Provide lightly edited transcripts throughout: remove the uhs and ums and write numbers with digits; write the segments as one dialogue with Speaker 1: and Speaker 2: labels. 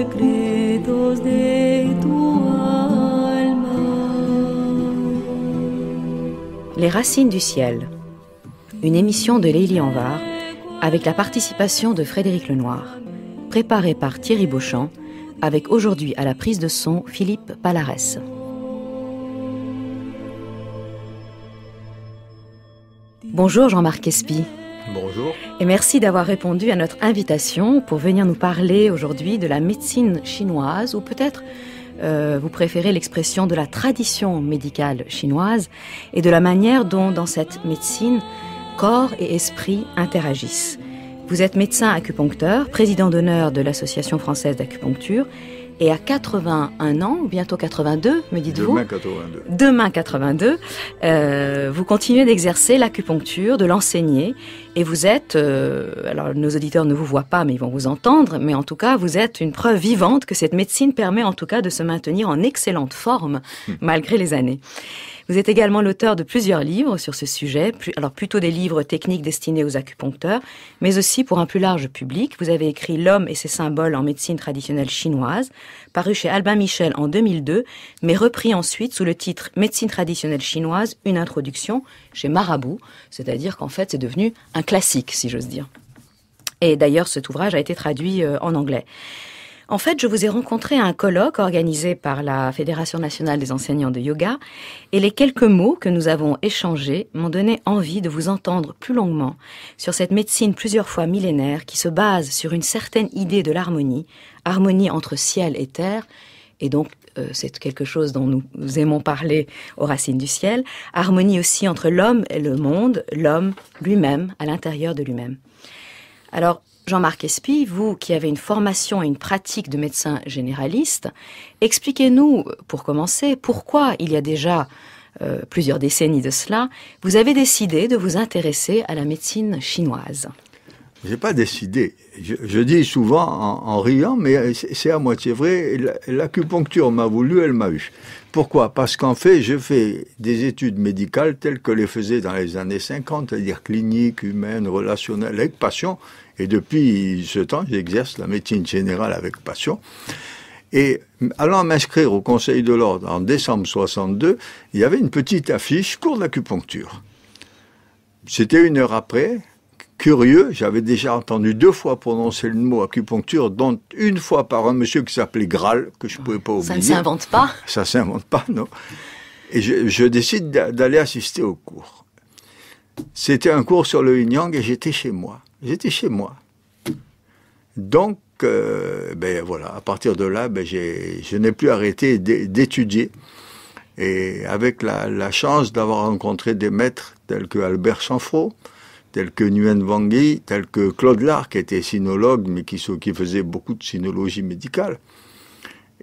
Speaker 1: secretos de tu alma.
Speaker 2: Les racines du ciel, une émission de Lélie Anvar avec la participation de Frédéric Lenoir, préparée par Thierry Beauchamp, avec aujourd'hui à la prise de son Philippe Palarès. Bonjour Jean-Marc Espy.
Speaker 3: Bonjour.
Speaker 2: Et merci d'avoir répondu à notre invitation pour venir nous parler aujourd'hui de la médecine chinoise, ou peut-être vous préférez l'expression de la tradition médicale chinoise et de la manière dont dans cette médecine, corps et esprit interagissent. Vous êtes médecin acupuncteur, président d'honneur de l'Association française d'acupuncture, et à 81 ans, ou bientôt 82, me dites-vous ?
Speaker 3: Demain 82.
Speaker 2: Vous continuez d'exercer l'acupuncture, de l'enseigner, et vous êtes, alors nos auditeurs ne vous voient pas, mais ils vont vous entendre, mais en tout cas, vous êtes une preuve vivante que cette médecine permet en tout cas de se maintenir en excellente forme, malgré les années. Vous êtes également l'auteur de plusieurs livres sur ce sujet, alors plutôt des livres techniques destinés aux acupuncteurs, mais aussi pour un plus large public. Vous avez écrit L'homme et ses symboles en médecine traditionnelle chinoise, paru chez Albin Michel en 2002, mais repris ensuite sous le titre Médecine traditionnelle chinoise, une introduction chez Marabout, c'est-à-dire qu'en fait c'est devenu un classique, si j'ose dire. Et d'ailleurs cet ouvrage a été traduit en anglais. En fait, je vous ai rencontré à un colloque organisé par la Fédération nationale des enseignants de yoga, et les quelques mots que nous avons échangés m'ont donné envie de vous entendre plus longuement sur cette médecine plusieurs fois millénaire qui se base sur une certaine idée de l'harmonie, harmonie entre ciel et terre, et donc c'est quelque chose dont nous aimons parler aux racines du ciel, harmonie aussi entre l'homme et le monde, l'homme lui-même, à l'intérieur de lui-même. Alors, Jean-Marc Espy, vous qui avez une formation et une pratique de médecin généraliste, expliquez-nous, pour commencer, pourquoi il y a déjà plusieurs décennies de cela, vous avez décidé de vous intéresser à la médecine chinoise.
Speaker 3: J'ai pas décidé. Je dis souvent en riant, mais c'est à moitié vrai. L'acupuncture m'a voulu, elle m'a eu. Pourquoi ? Parce qu'en fait, je fais des études médicales telles que les faisaient dans les années 50, c'est-à-dire cliniques, humaines, relationnelles, avec passion. Et depuis ce temps, j'exerce la médecine générale avec passion. Et allant m'inscrire au Conseil de l'Ordre en décembre 62, il y avait une petite affiche cours d'acupuncture. C'était 1 heure après. Curieux, j'avais déjà entendu 2 fois prononcer le mot acupuncture, dont 1 fois par un monsieur qui s'appelait Graal, que je ne pouvais pas oublier.
Speaker 2: Ça ne s'invente pas ?
Speaker 3: Ça ne s'invente pas, non. Et je décide d'aller assister au cours. C'était un cours sur le yin-yang et j'étais chez moi. Donc, voilà, à partir de là, je n'ai plus arrêté d'étudier. Et avec la chance d'avoir rencontré des maîtres tels que Albert Chanfraud, tels que Nguyen Van Nghi, tels que Claude Lard, qui était sinologue, mais qui faisait beaucoup de sinologie médicale.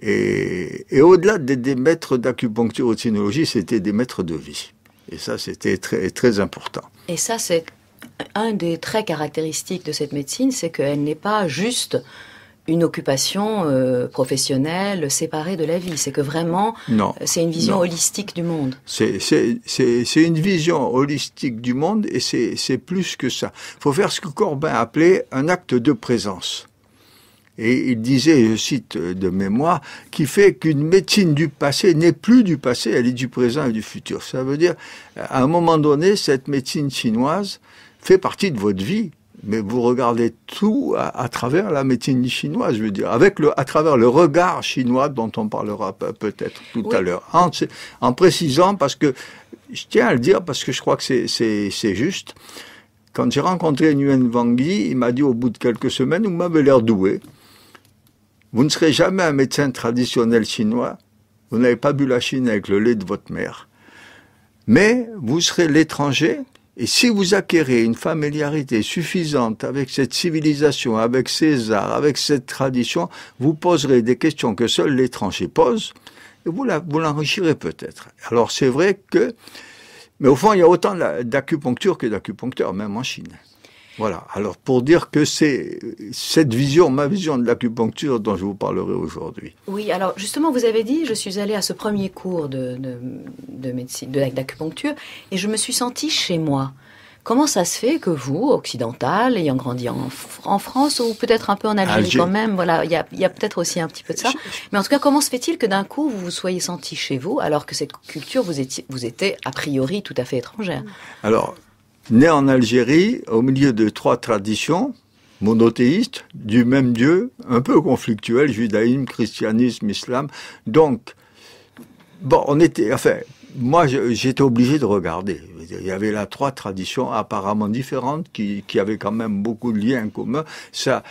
Speaker 3: Et au-delà des maîtres d'acupuncture ou de sinologie, c'était des maîtres de vie. Et ça, c'était très, très important.
Speaker 2: Et ça, c'est un des traits caractéristiques de cette médecine, c'est qu'elle n'est pas juste une occupation professionnelle séparée de la vie. C'est que vraiment, c'est une vision holistique du monde.
Speaker 3: C'est une vision holistique du monde et c'est plus que ça. Il faut faire ce que Corbin appelait un acte de présence. Et il disait, je cite de mémoire, qui fait qu'une médecine du passé n'est plus du passé, elle est du présent et du futur. Ça veut dire, à un moment donné, cette médecine chinoise fait partie de votre vie. Mais vous regardez tout à travers la médecine chinoise, je veux dire, à travers le regard chinois dont on parlera peut-être tout à l'heure. En précisant, parce que, je tiens à le dire, parce que je crois que c'est juste, quand j'ai rencontré Nguyen Van Nghi, il m'a dit au bout de quelques semaines, vous m'avez l'air doué, vous ne serez jamais un médecin traditionnel chinois, vous n'avez pas bu la Chine avec le lait de votre mère, mais vous serez l'étranger. Et si vous acquérez une familiarité suffisante avec cette civilisation, avec ces arts, avec cette tradition, vous poserez des questions que seul l'étranger pose, et vous l'enrichirez peut-être. Alors c'est vrai que, mais au fond il y a autant d'acupuncture que d'acupuncteurs, même en Chine. Voilà, alors pour dire que c'est cette vision, ma vision de l'acupuncture dont je vous parlerai aujourd'hui.
Speaker 2: Oui, alors justement vous avez dit, je suis allée à ce premier cours de médecine, d'acupuncture, et je me suis sentie chez moi. Comment ça se fait que vous, occidental, ayant grandi en France ou peut-être un peu en Algérie quand même, voilà, il y a peut-être aussi un petit peu de ça. Mais en tout cas, comment se fait-il que d'un coup vous vous soyez senti chez vous alors que cette culture vous était a priori tout à fait étrangère?
Speaker 3: Alors, né en Algérie, au milieu de 3 traditions monothéistes, du même Dieu, un peu conflictuelles, judaïsme, christianisme, islam. Donc, bon, moi, j'étais obligé de regarder. Il y avait là 3 traditions apparemment différentes qui avaient quand même beaucoup de liens communs. Ça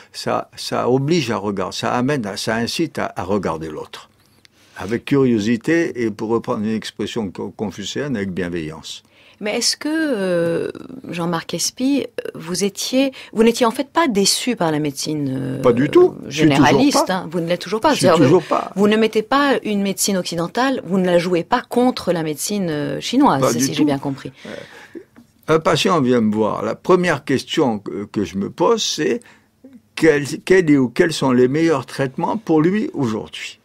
Speaker 3: oblige à regarder, ça incite à regarder l'autre. Avec curiosité et, pour reprendre une expression confucéenne, avec bienveillance.
Speaker 2: Mais est-ce que, Jean-Marc Espy, vous n'étiez en fait pas déçu par la médecine
Speaker 3: pas du tout.
Speaker 2: Généraliste, hein, vous ne l'êtes toujours pas. Vous ne mettez pas une médecine occidentale, vous ne la jouez pas contre la médecine chinoise, si j'ai bien compris.
Speaker 3: Un patient vient me voir, la première question que je me pose, c'est quels sont les meilleurs traitements pour lui aujourd'hui?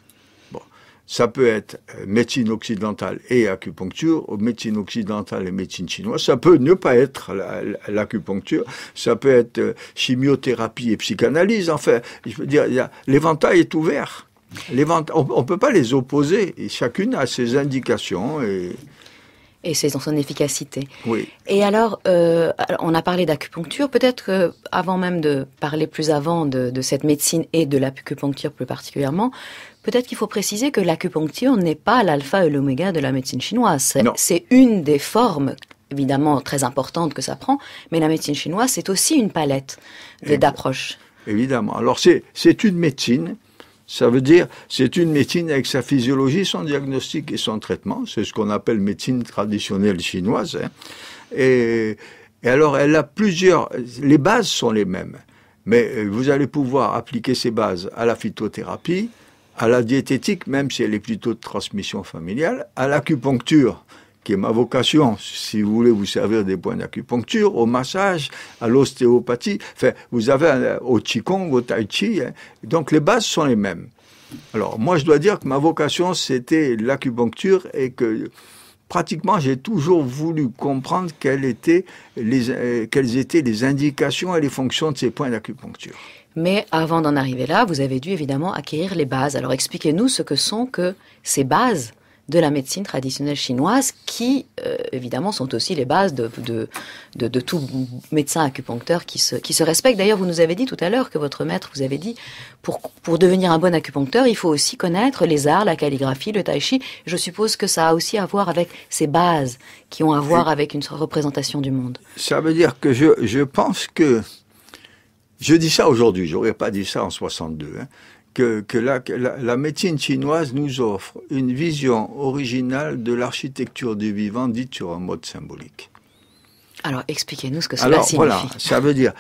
Speaker 3: Ça peut être médecine occidentale et acupuncture, ou médecine occidentale et médecine chinoise. Ça peut ne pas être l'acupuncture. Ça peut être chimiothérapie et psychanalyse. Enfin, je veux dire, l'éventail est ouvert. On ne peut pas les opposer. Et chacune a ses indications
Speaker 2: et c'est dans son efficacité.
Speaker 3: Oui.
Speaker 2: Et alors, on a parlé d'acupuncture. Peut-être avant même de parler plus avant de cette médecine et de l'acupuncture plus particulièrement, peut-être qu'il faut préciser que l'acupuncture n'est pas l'alpha et l'oméga de la médecine chinoise. C'est une des formes, évidemment, très importantes que ça prend, mais la médecine chinoise, c'est aussi une palette d'approches.
Speaker 3: Évidemment. Alors, c'est une médecine. Ça veut dire, c'est une médecine avec sa physiologie, son diagnostic et son traitement. C'est ce qu'on appelle médecine traditionnelle chinoise. Hein. Et alors, elle a les bases sont les mêmes. Mais vous allez pouvoir appliquer ces bases à la phytothérapie, à la diététique, même si elle est plutôt de transmission familiale, à l'acupuncture, qui est ma vocation, si vous voulez vous servir des points d'acupuncture, au massage, à l'ostéopathie. Enfin, vous avez au qigong, au tai chi. Hein. Donc les bases sont les mêmes. Alors moi, je dois dire que ma vocation, c'était l'acupuncture et que pratiquement, j'ai toujours voulu comprendre quelles étaient les indications et les fonctions de ces points d'acupuncture.
Speaker 2: Mais avant d'en arriver là, vous avez dû évidemment acquérir les bases. Alors expliquez-nous ce que sont que ces bases de la médecine traditionnelle chinoise qui, évidemment, sont aussi les bases de tout médecin acupuncteur qui se respecte. D'ailleurs, vous nous avez dit tout à l'heure que votre maître vous avait dit, pour devenir un bon acupuncteur, il faut aussi connaître les arts, la calligraphie, le tai chi. Je suppose que ça a aussi à voir avec ces bases qui ont à voir avec une représentation du monde.
Speaker 3: Ça veut dire que je pense que, je dis ça aujourd'hui, j'aurais pas dit ça en 62, hein, que la médecine chinoise nous offre une vision originale de l'architecture du vivant dite sur un mode symbolique.
Speaker 2: Alors, expliquez-nous ce que cela signifie.
Speaker 3: Voilà, ça veut dire,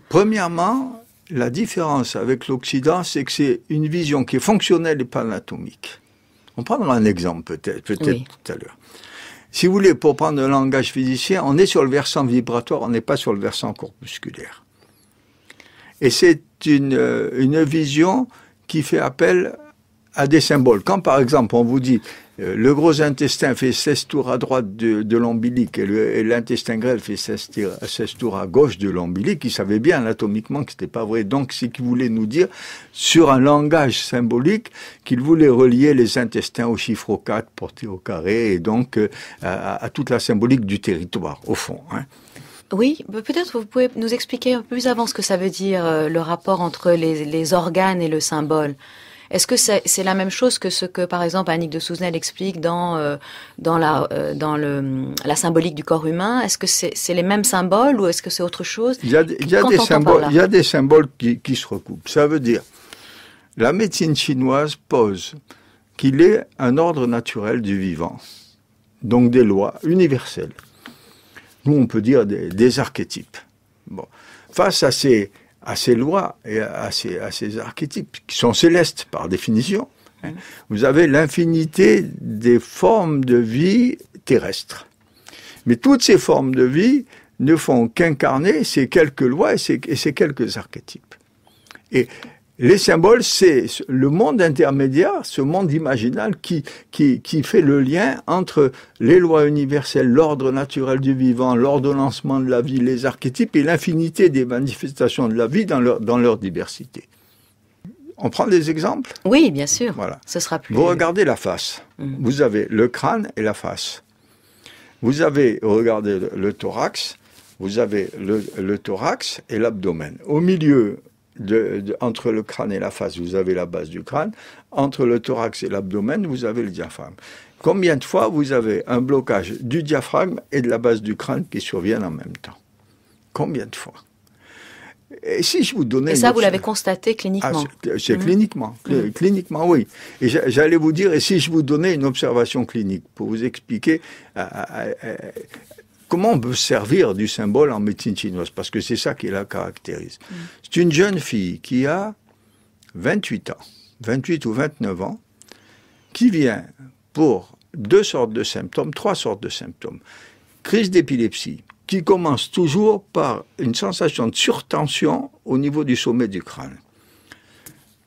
Speaker 3: premièrement, la différence avec l'Occident, c'est que c'est une vision qui est fonctionnelle et pas anatomique. On prendra un exemple peut-être oui. Tout à l'heure. Si vous voulez, pour prendre un langage physicien, on est sur le versant vibratoire, on n'est pas sur le versant corpusculaire. Et c'est une vision qui fait appel à des symboles. Quand, par exemple, on vous dit le gros intestin fait 16 tours à droite de l'ombilic et l'intestin grêle fait 16 tours à gauche de l'ombilic, ils savaient bien anatomiquement que c'était pas vrai. Donc, c'est qu'il voulait nous dire, sur un langage symbolique, qu'il voulait relier les intestins au chiffre 4 porté au carré et donc à toute la symbolique du territoire, au fond. Hein.
Speaker 2: Oui, peut-être vous pouvez nous expliquer un peu plus avant ce que ça veut dire, le rapport entre les organes et le symbole. Est-ce que c'est la même chose que ce que, par exemple, Annick de Souzenel explique dans la symbolique du corps humain? Est-ce que c'est les mêmes symboles ou est-ce que c'est autre chose?
Speaker 3: Il y a des symboles qui se recoupent. Ça veut dire, la médecine chinoise pose qu'il est un ordre naturel du vivant, donc des lois universelles. Nous, on peut dire des archétypes. Bon. Face à ces lois et à ces archétypes, qui sont célestes par définition, hein, vous avez l'infinité des formes de vie terrestres. Mais toutes ces formes de vie ne font qu'incarner ces quelques lois et ces quelques archétypes. Et Les symboles, c'est le monde intermédiaire, ce monde imaginal qui fait le lien entre les lois universelles, l'ordre naturel du vivant, l'ordonnancement de la vie, les archétypes et l'infinité des manifestations de la vie dans leur diversité. On prend des exemples ?
Speaker 2: Oui, bien sûr.
Speaker 3: Voilà.
Speaker 2: Ce sera plus...
Speaker 3: Vous regardez la face. Vous avez le crâne et la face. Vous avez, regardez le thorax, vous avez le thorax et l'abdomen. Au milieu, entre le crâne et la face, vous avez la base du crâne. Entre le thorax et l'abdomen, vous avez le diaphragme. Combien de fois vous avez un blocage du diaphragme et de la base du crâne qui surviennent en même temps ? Combien de fois ? Et si je vous donnais...
Speaker 2: Et ça, vous l'avez constaté cliniquement ?
Speaker 3: C'est cliniquement. Cliniquement, oui. Et j'allais vous dire, et si je vous donnais une observation clinique pour vous expliquer comment on peut servir du symbole en médecine chinoise, parce que c'est ça qui la caractérise. C'est une jeune fille qui a 28 ans, 28 ou 29 ans, qui vient pour 2 sortes de symptômes, 3 sortes de symptômes. Crise d'épilepsie, qui commence toujours par une sensation de surtension au niveau du sommet du crâne.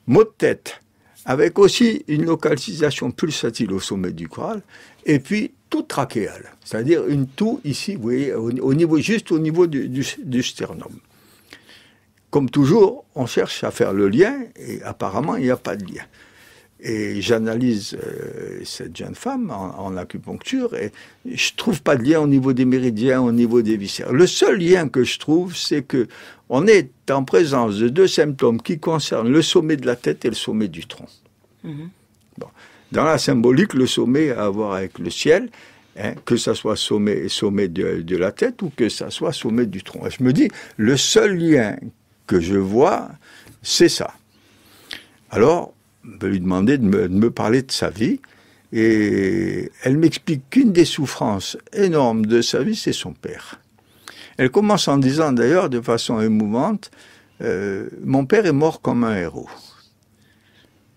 Speaker 3: Maux de tête, avec aussi une localisation pulsatile au sommet du crâne, et puis toux trachéale, c'est-à-dire une toux ici, vous voyez, juste au niveau du sternum. Comme toujours, on cherche à faire le lien, et apparemment, il n'y a pas de lien. Et j'analyse cette jeune femme en acupuncture et je trouve pas de lien au niveau des méridiens, au niveau des viscères. Le seul lien que je trouve, c'est que on est en présence de 2 symptômes qui concernent le sommet de la tête et le sommet du tronc. Bon. Dans la symbolique, le sommet a à voir avec le ciel, que ça soit sommet de la tête ou que ça soit sommet du tronc. Et je me dis, le seul lien que je vois, c'est ça. Alors, je vais lui demander de me parler de sa vie. Et elle m'explique qu'une des souffrances énormes de sa vie, c'est son père. Elle commence en disant d'ailleurs, de façon émouvante, « Mon père est mort comme un héros ».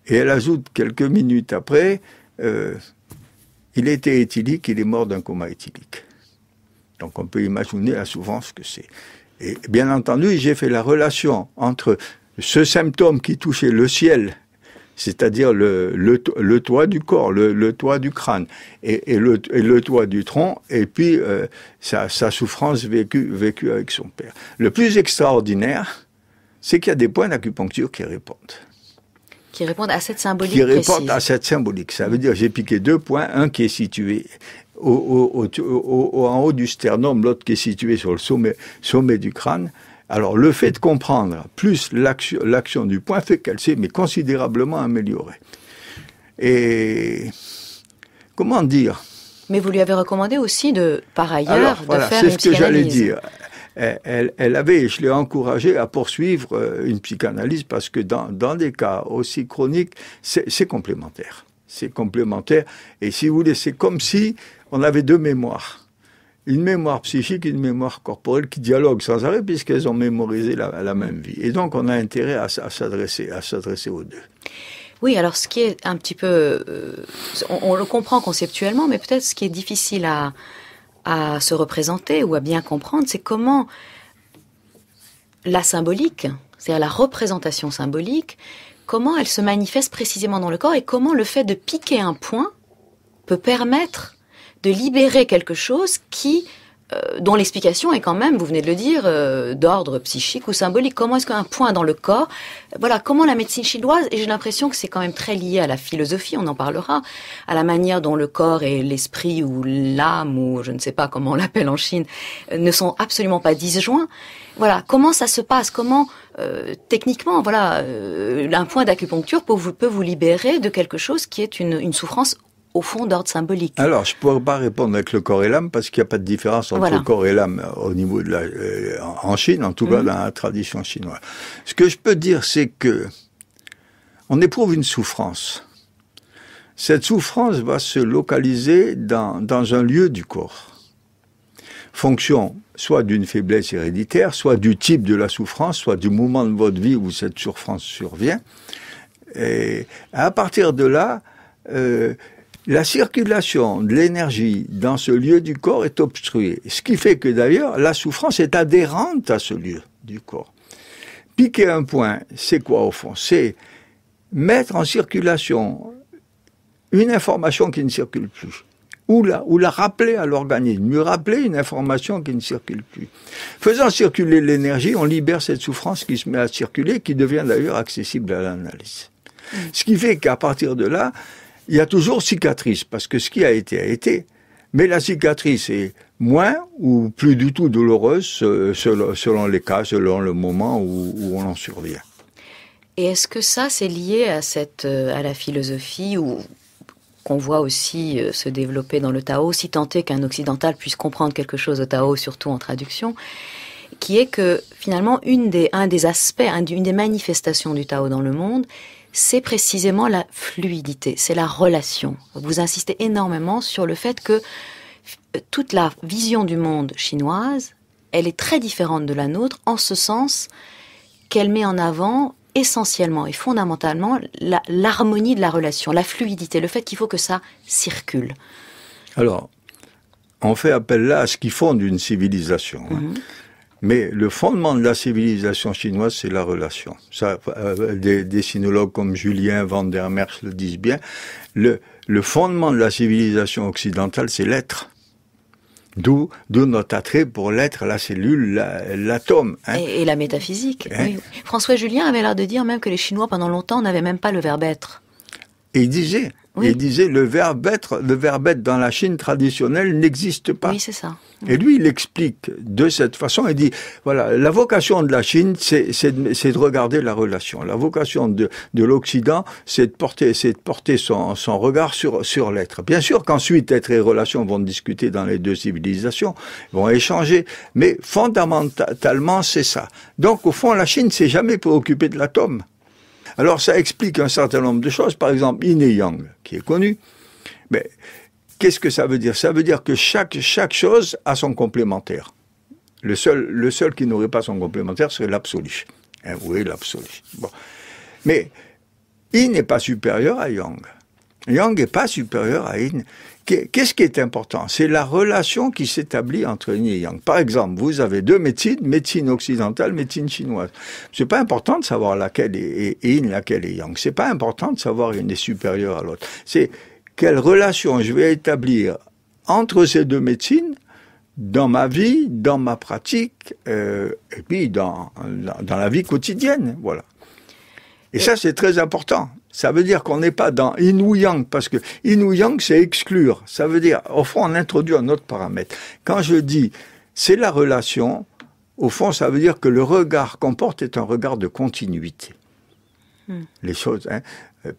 Speaker 3: Et elle ajoute quelques minutes après, il était éthylique, il est mort d'un coma éthylique. Donc on peut imaginer la souffrance que c'est. Et bien entendu, j'ai fait la relation entre ce symptôme qui touchait le ciel, c'est-à-dire le toit du corps, le toit du crâne, et le toit du tronc, et puis sa souffrance vécue avec son père. Le plus extraordinaire, c'est qu'il y a des points d'acupuncture qui répondent.
Speaker 2: Qui répondent à cette symbolique
Speaker 3: Qui répondent
Speaker 2: précise.
Speaker 3: à cette symbolique. Ça veut dire j'ai piqué 2 points, un qui est situé en haut du sternum, l'autre qui est situé sur le sommet du crâne. Alors, le fait de comprendre, plus l'action du point, fait qu'elle s'est considérablement améliorée. Et comment dire ?
Speaker 2: Mais vous lui avez recommandé aussi, par ailleurs,
Speaker 3: Alors, voilà,
Speaker 2: de faire une
Speaker 3: c'est ce que j'allais
Speaker 2: psychanalyse.
Speaker 3: dire. Je l'ai encouragée à poursuivre une psychanalyse parce que dans des cas aussi chroniques, c'est complémentaire. C'est complémentaire. Et si vous voulez, c'est comme si on avait 2 mémoires. Une mémoire psychique et une mémoire corporelle qui dialoguent sans arrêt puisqu'elles ont mémorisé la même vie. Et donc, on a intérêt à s'adresser aux 2.
Speaker 2: Oui, alors ce qui est un petit peu... on le comprend conceptuellement, mais peut-être ce qui est difficile à se représenter ou à bien comprendre, c'est comment la symbolique, c'est-à-dire la représentation symbolique, comment elle se manifeste précisément dans le corps et comment le fait de piquer un point peut permettre de libérer quelque chose dont l'explication est quand même, vous venez de le dire, d'ordre psychique ou symbolique. Comment est-ce qu'un point dans le corps, voilà, comment la médecine chinoise, et j'ai l'impression que c'est quand même très lié à la philosophie, on en parlera, à la manière dont le corps et l'esprit ou l'âme, ou je ne sais pas comment on l'appelle en Chine, ne sont absolument pas disjoints. Voilà, comment ça se passe, comment techniquement, voilà, un point d'acupuncture peut vous libérer de quelque chose qui est une souffrance au fond d'ordre symbolique.
Speaker 3: Alors, je ne pourrais pas répondre avec le corps et l'âme parce qu'il n'y a pas de différence entre le corps et l'âme au niveau de en Chine, en tout cas dans la tradition chinoise. Ce que je peux dire, c'est que on éprouve une souffrance. Cette souffrance va se localiser dans un lieu du corps. Fonction soit d'une faiblesse héréditaire, soit du type de la souffrance, soit du moment de votre vie où cette souffrance survient. Et à partir de là, la circulation de l'énergie dans ce lieu du corps est obstruée. Ce qui fait que d'ailleurs, la souffrance est adhérente à ce lieu du corps. Piquer un point, c'est quoi au fond? C'est mettre en circulation une information qui ne circule plus. Ou la rappeler à l'organisme, lui rappeler une information qui ne circule plus. Faisant circuler l'énergie, on libère cette souffrance qui se met à circuler, qui devient d'ailleurs accessible à l'analyse. Ce qui fait qu'à partir de là, il y a toujours cicatrice, parce que ce qui a été. Mais la cicatrice est moins ou plus du tout douloureuse selon les cas, selon le moment où on en survient.
Speaker 2: Et est-ce que ça, c'est lié à la philosophie qu'on voit aussi se développer dans le Tao, si tant est qu'un occidental puisse comprendre quelque chose au Tao, surtout en traduction, qui est que finalement une des manifestations du Tao dans le monde, c'est précisément la fluidité, c'est la relation. Vous insistez énormément sur le fait que toute la vision du monde chinoise, elle est très différente de la nôtre, en ce sens qu'elle met en avant essentiellement et fondamentalement l'harmonie de la relation, la fluidité, le fait qu'il faut que ça circule.
Speaker 3: Alors, on fait appel là à ce qui fonde une civilisation. Mm-hmm. Mais le fondement de la civilisation chinoise, c'est la relation. Ça, des sinologues comme Julien van der Merch le disent bien. Le fondement de la civilisation occidentale, c'est l'être. D'où notre attrait pour l'être, la cellule, l'atome. Hein.
Speaker 2: Et la métaphysique. Hein. Oui. François Julien avait l'air de dire même que les Chinois, pendant longtemps, n'avaient même pas le verbe être.
Speaker 3: Et il disait, le verbe être dans la Chine traditionnelle n'existe pas.
Speaker 2: Oui, c'est ça.
Speaker 3: Et lui, il explique de cette façon, il dit, voilà, la vocation de la Chine, c'est de regarder la relation. La vocation de l'Occident, c'est de porter son regard sur l'être. Bien sûr qu'ensuite, être et relation vont discuter dans les deux civilisations, vont échanger, mais fondamentalement, c'est ça. Donc, au fond, la Chine s'est jamais préoccupée de l'atome. Alors, ça explique un certain nombre de choses. Par exemple, Yin et Yang, qui est connu. Mais qu'est-ce que ça veut dire? Ça veut dire que chaque chose a son complémentaire. Le seul qui n'aurait pas son complémentaire serait l'absolu. Hein, oui, l'absolu. Bon. Mais Yin n'est pas supérieur à Yang. Yang n'est pas supérieur à Yin. Qu'est-ce qui est important? C'est la relation qui s'établit entre Yin et Yang. Par exemple, vous avez deux médecine occidentale, médecine chinoise. C'est pas important de savoir laquelle est Yin, laquelle est Yang. C'est pas important de savoir une est supérieure à l'autre. C'est quelle relation je vais établir entre ces deux médecines dans ma vie, dans ma pratique, et puis dans la vie quotidienne. Voilà. Et ça, c'est très important. Ça veut dire qu'on n'est pas dans Yin ou Yang, parce que Yin ou Yang, c'est exclure. Ça veut dire, au fond, on introduit un autre paramètre. Quand je dis, c'est la relation, au fond, ça veut dire que le regard qu'on porte est un regard de continuité. Les choses, hein.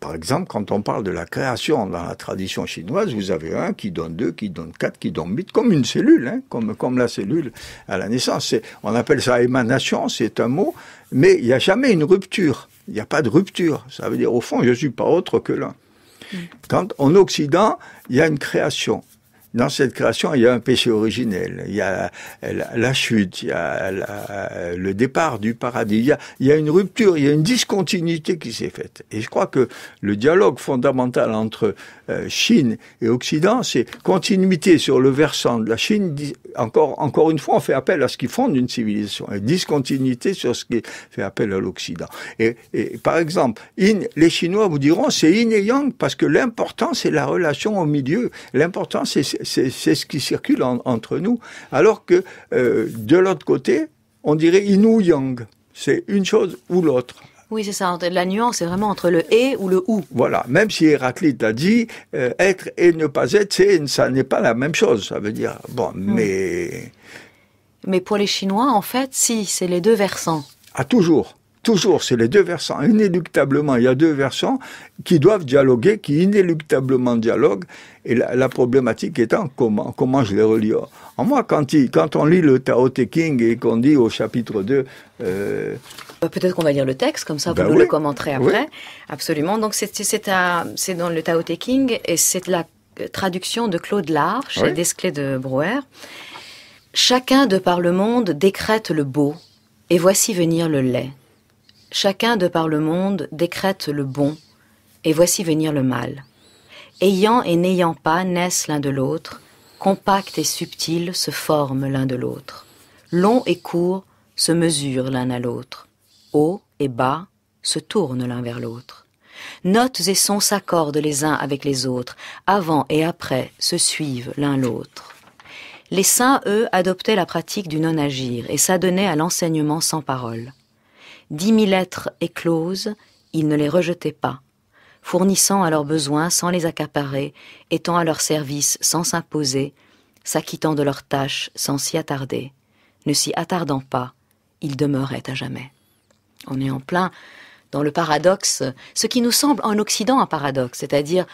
Speaker 3: Par exemple, quand on parle de la création dans la tradition chinoise, vous avez 1 qui donne 2, qui donne 4, qui donne 8, comme une cellule, hein, comme la cellule à la naissance. On appelle ça émanation, c'est un mot, mais il n'y a jamais une rupture. Il n'y a pas de rupture. Ça veut dire, au fond, je ne suis pas autre que l'un. Quand, en Occident, il y a une création. Dans cette création, il y a un péché originel, il y a la chute, il y a le départ du paradis, il y a une rupture, il y a une discontinuité qui s'est faite. Et je crois que le dialogue fondamental entre Chine et Occident, c'est continuité sur le versant de la Chine. Encore une fois, on fait appel à ce qui fonde une civilisation, et discontinuité sur ce qui fait appel à l'Occident. Et par exemple, les Chinois vous diront, c'est Yin et Yang, parce que l'important, c'est la relation au milieu. L'important, c'est ce qui circule entre nous. Alors que de l'autre côté, on dirait Yin ou Yang. C'est une chose ou l'autre.
Speaker 2: Oui, c'est ça. La nuance, c'est vraiment entre le « et » ou le « ou ».
Speaker 3: Voilà. Même si Héraclite a dit être et ne pas être, ça n'est pas la même chose. Ça veut dire, bon, mais...
Speaker 2: Mais pour les Chinois, en fait, si, c'est les deux versants.
Speaker 3: Ah, toujours. Toujours, c'est les deux versants. Inéluctablement, il y a deux versants qui doivent dialoguer, qui inéluctablement dialoguent. Et la problématique étant comment je les relie. En moi, quand on lit le Tao Te Ching et qu'on dit au chapitre 2...
Speaker 2: Peut-être qu'on va lire le texte, comme ça vous nous le commenterez après. Oui. Absolument. Donc c'est dans le Tao Te Ching et c'est la traduction de Claude Lard chez Desclés de Brouwer. Chacun de par le monde décrète le beau et voici venir le laid. Chacun de par le monde décrète le bon et voici venir le mal. Ayant et n'ayant pas naissent l'un de l'autre, compacts et subtils se forment l'un de l'autre. Long et court se mesurent l'un à l'autre. haut et bas, se tournent l'un vers l'autre. Notes et sons s'accordent les uns avec les autres, avant et après se suivent l'un l'autre. Les saints, eux, adoptaient la pratique du non-agir et s'adonnaient à l'enseignement sans parole. 10 000 lettres écloses, ils ne les rejetaient pas, fournissant à leurs besoins sans les accaparer, étant à leur service sans s'imposer, s'acquittant de leurs tâches sans s'y attarder. Ne s'y attardant pas, ils demeuraient à jamais. On est en plein dans le paradoxe, ce qui nous semble en Occident un paradoxe, c'est-à-dire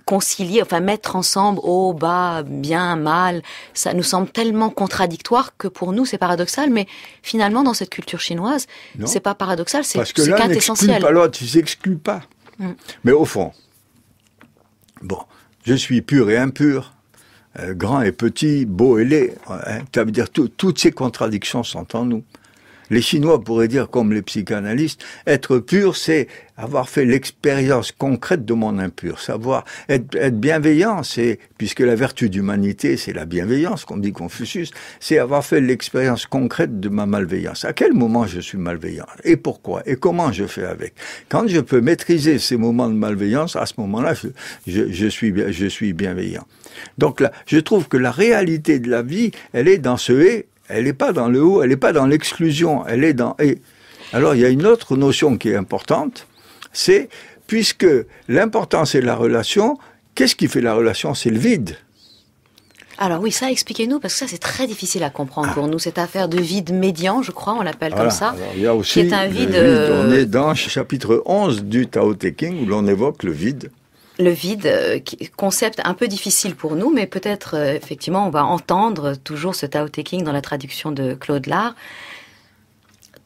Speaker 2: concilier, enfin mettre ensemble haut, bas, bien, mal, ça nous semble tellement contradictoire que pour nous c'est paradoxal, mais finalement dans cette culture chinoise, c'est pas paradoxal, c'est quintessentiel.
Speaker 3: Parce que l'un n'exclut pas l'autre, ils s'excluent pas. Mais au fond, bon, je suis pur et impur, grand et petit, beau et laid, hein, ça veut dire toutes ces contradictions sont en nous. Les Chinois pourraient dire, comme les psychanalystes, être pur, c'est avoir fait l'expérience concrète de mon impur. Savoir être bienveillant, c'est, puisque la vertu d'humanité, c'est la bienveillance, comme dit Confucius, c'est avoir fait l'expérience concrète de ma malveillance. À quel moment je suis malveillant? Et pourquoi? Et comment je fais avec? Quand je peux maîtriser ces moments de malveillance, à ce moment-là, je suis bienveillant. Donc là, je trouve que la réalité de la vie, elle est dans ce « et ». Elle n'est pas dans le haut, elle n'est pas dans l'exclusion, elle est dans « et ». Alors, il y a une autre notion qui est importante, c'est, puisque l'important c'est la relation, qu'est-ce qui fait la relation? C'est le vide.
Speaker 2: Alors oui, ça, expliquez-nous, parce que ça, c'est très difficile à comprendre pour nous, cette affaire de vide médian, je crois, on l'appelle comme ça.
Speaker 3: Alors, il y a aussi
Speaker 2: qui est un vide,
Speaker 3: on est dans le chapitre 11 du Tao Te Ching, où l'on évoque le vide.
Speaker 2: Le vide, concept un peu difficile pour nous, mais peut-être, effectivement, on va entendre toujours ce Tao Te Ching dans la traduction de Claude Lard.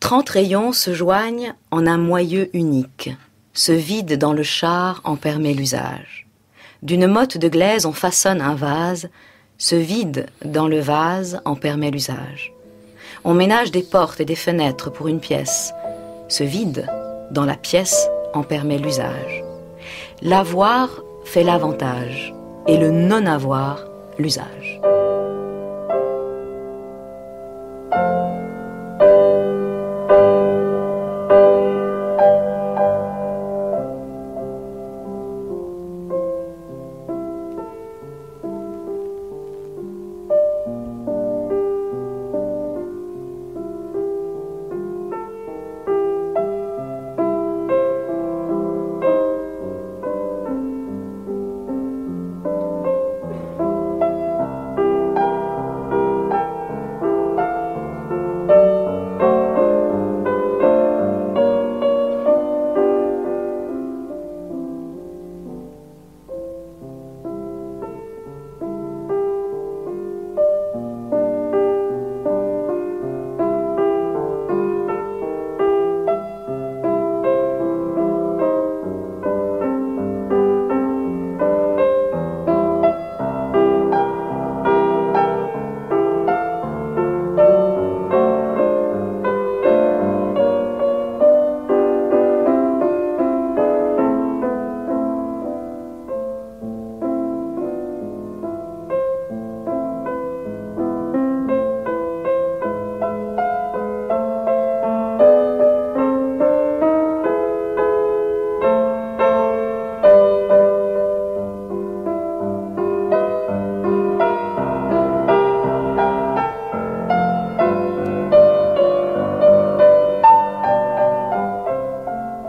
Speaker 2: 30 rayons se joignent en un moyeu unique. Ce vide dans le char en permet l'usage. D'une motte de glaise on façonne un vase. Ce vide dans le vase en permet l'usage. On ménage des portes et des fenêtres pour une pièce. Ce vide dans la pièce en permet l'usage. L'avoir fait l'avantage et le non-avoir l'usage.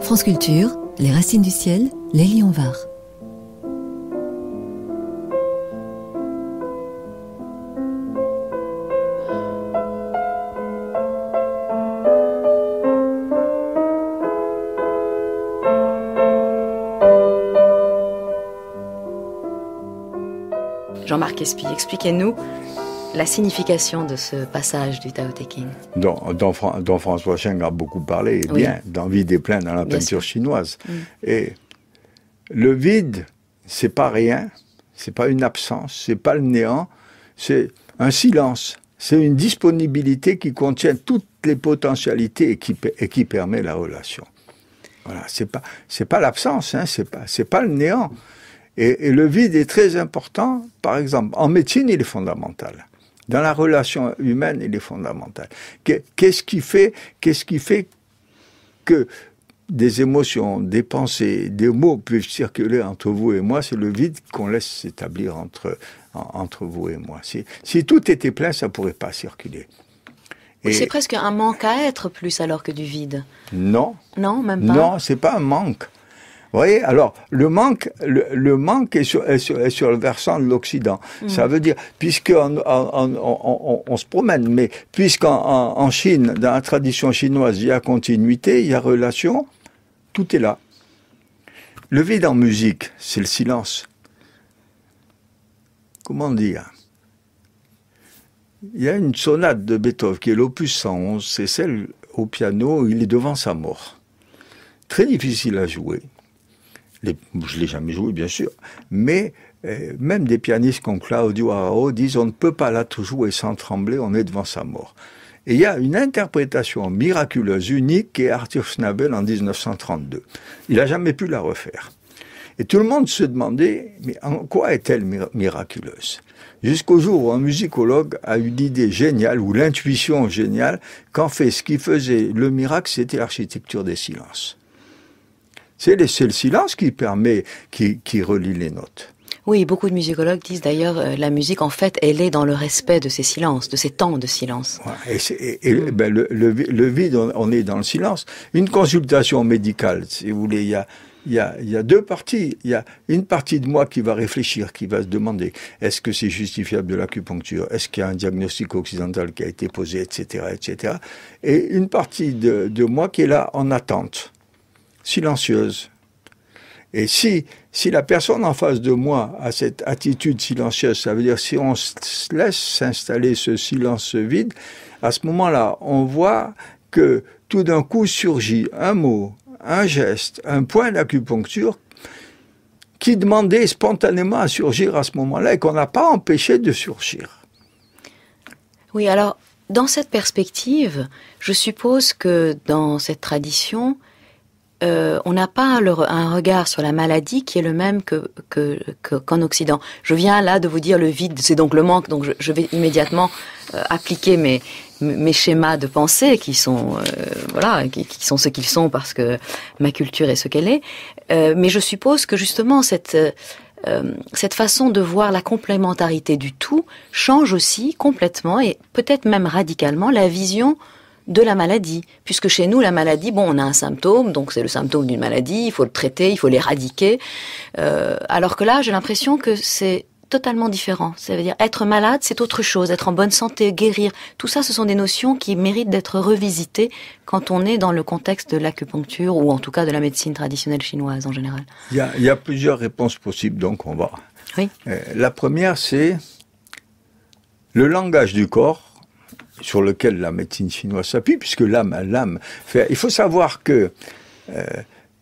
Speaker 4: France Culture, les racines du ciel, Lélie Onvar.
Speaker 2: Jean-Marc Espy, expliquez-nous la signification de ce passage du Tao Te Ching.
Speaker 3: Dont François Cheng a beaucoup parlé, et bien, dans Vide et plein dans la peinture chinoise. Et le vide, c'est pas rien, c'est pas une absence, c'est pas le néant, c'est un silence, c'est une disponibilité qui contient toutes les potentialités et qui permet la relation. Voilà, c'est pas l'absence, hein, c'est pas le néant. Et le vide est très important, par exemple, en médecine, il est fondamental. Dans la relation humaine, il est fondamental. Qu'est-ce qui fait que des émotions, des pensées, des mots peuvent circuler entre vous et moi, c'est le vide qu'on laisse s'établir entre vous et moi. Si tout était plein, ça ne pourrait pas circuler.
Speaker 2: Et c'est presque un manque à être plus alors que du vide.
Speaker 3: Non.
Speaker 2: Non, même pas.
Speaker 3: Non, c'est pas un manque. Vous voyez, alors, le manque est sur le versant de l'Occident. Ça veut dire, puisqu'on se promène, mais puisqu'en Chine, dans la tradition chinoise, il y a continuité, il y a relation, tout est là. Le vide en musique, c'est le silence. Comment dire ? Il y a une sonate de Beethoven qui est l'opus 111, c'est celle au piano, il est devant sa mort. Très difficile à jouer. Je ne l'ai jamais joué, bien sûr, mais même des pianistes comme Claudio Arrau disent on ne peut pas la jouer sans trembler, on est devant sa mort. Et il y a une interprétation miraculeuse, unique, qui est Arthur Schnabel en 1932. Il n'a jamais pu la refaire. Et tout le monde se demandait, mais en quoi est-elle miraculeuse ? Jusqu'au jour où un musicologue a eu l'idée géniale, ou l'intuition géniale, qu'en fait, ce qui faisait le miracle, c'était l'architecture des silences. C'est le silence qui permet, qui relie les notes.
Speaker 2: Oui, beaucoup de musicologues disent d'ailleurs, la musique, en fait, elle est dans le respect de ces silences, de ces temps de silence.
Speaker 3: Ben, le vide, on est dans le silence. Une consultation médicale, si vous voulez, il y a deux parties. Il y a une partie de moi qui va réfléchir, qui va se demander, est-ce que c'est justifiable de l'acupuncture? Est-ce qu'il y a un diagnostic occidental qui a été posé, etc., etc. Et une partie de moi qui est là en attente, silencieuse. Et si la personne en face de moi a cette attitude silencieuse, ça veut dire si on se laisse s'installer ce silence vide, à ce moment-là, on voit que tout d'un coup surgit un mot, un geste, un point d'acupuncture qui demandait spontanément à surgir à ce moment-là et qu'on n'a pas empêché de surgir.
Speaker 2: Oui, alors, dans cette perspective, je suppose que dans cette tradition, on n'a pas un regard sur la maladie qui est le même qu'en Occident. Je viens là de vous dire le vide, c'est donc le manque, donc je vais immédiatement appliquer mes schémas de pensée qui sont qui sont ce qu'ils sont parce que ma culture est ce qu'elle est. Mais je suppose que justement cette façon de voir la complémentarité du tout change aussi complètement et peut-être même radicalement la vision de la maladie, puisque chez nous, la maladie, on a un symptôme, donc c'est le symptôme d'une maladie, il faut le traiter, il faut l'éradiquer, alors que là, j'ai l'impression que c'est totalement différent. Ça veut dire être malade, c'est autre chose, être en bonne santé, guérir, tout ça, ce sont des notions qui méritent d'être revisitées quand on est dans le contexte de l'acupuncture, ou en tout cas de la médecine traditionnelle chinoise en général.
Speaker 3: Il y a plusieurs réponses possibles, donc on va...
Speaker 2: Oui.
Speaker 3: La première, c'est le langage du corps, sur lequel la médecine chinoise s'appuie, puisque l'âme fait... Il faut savoir que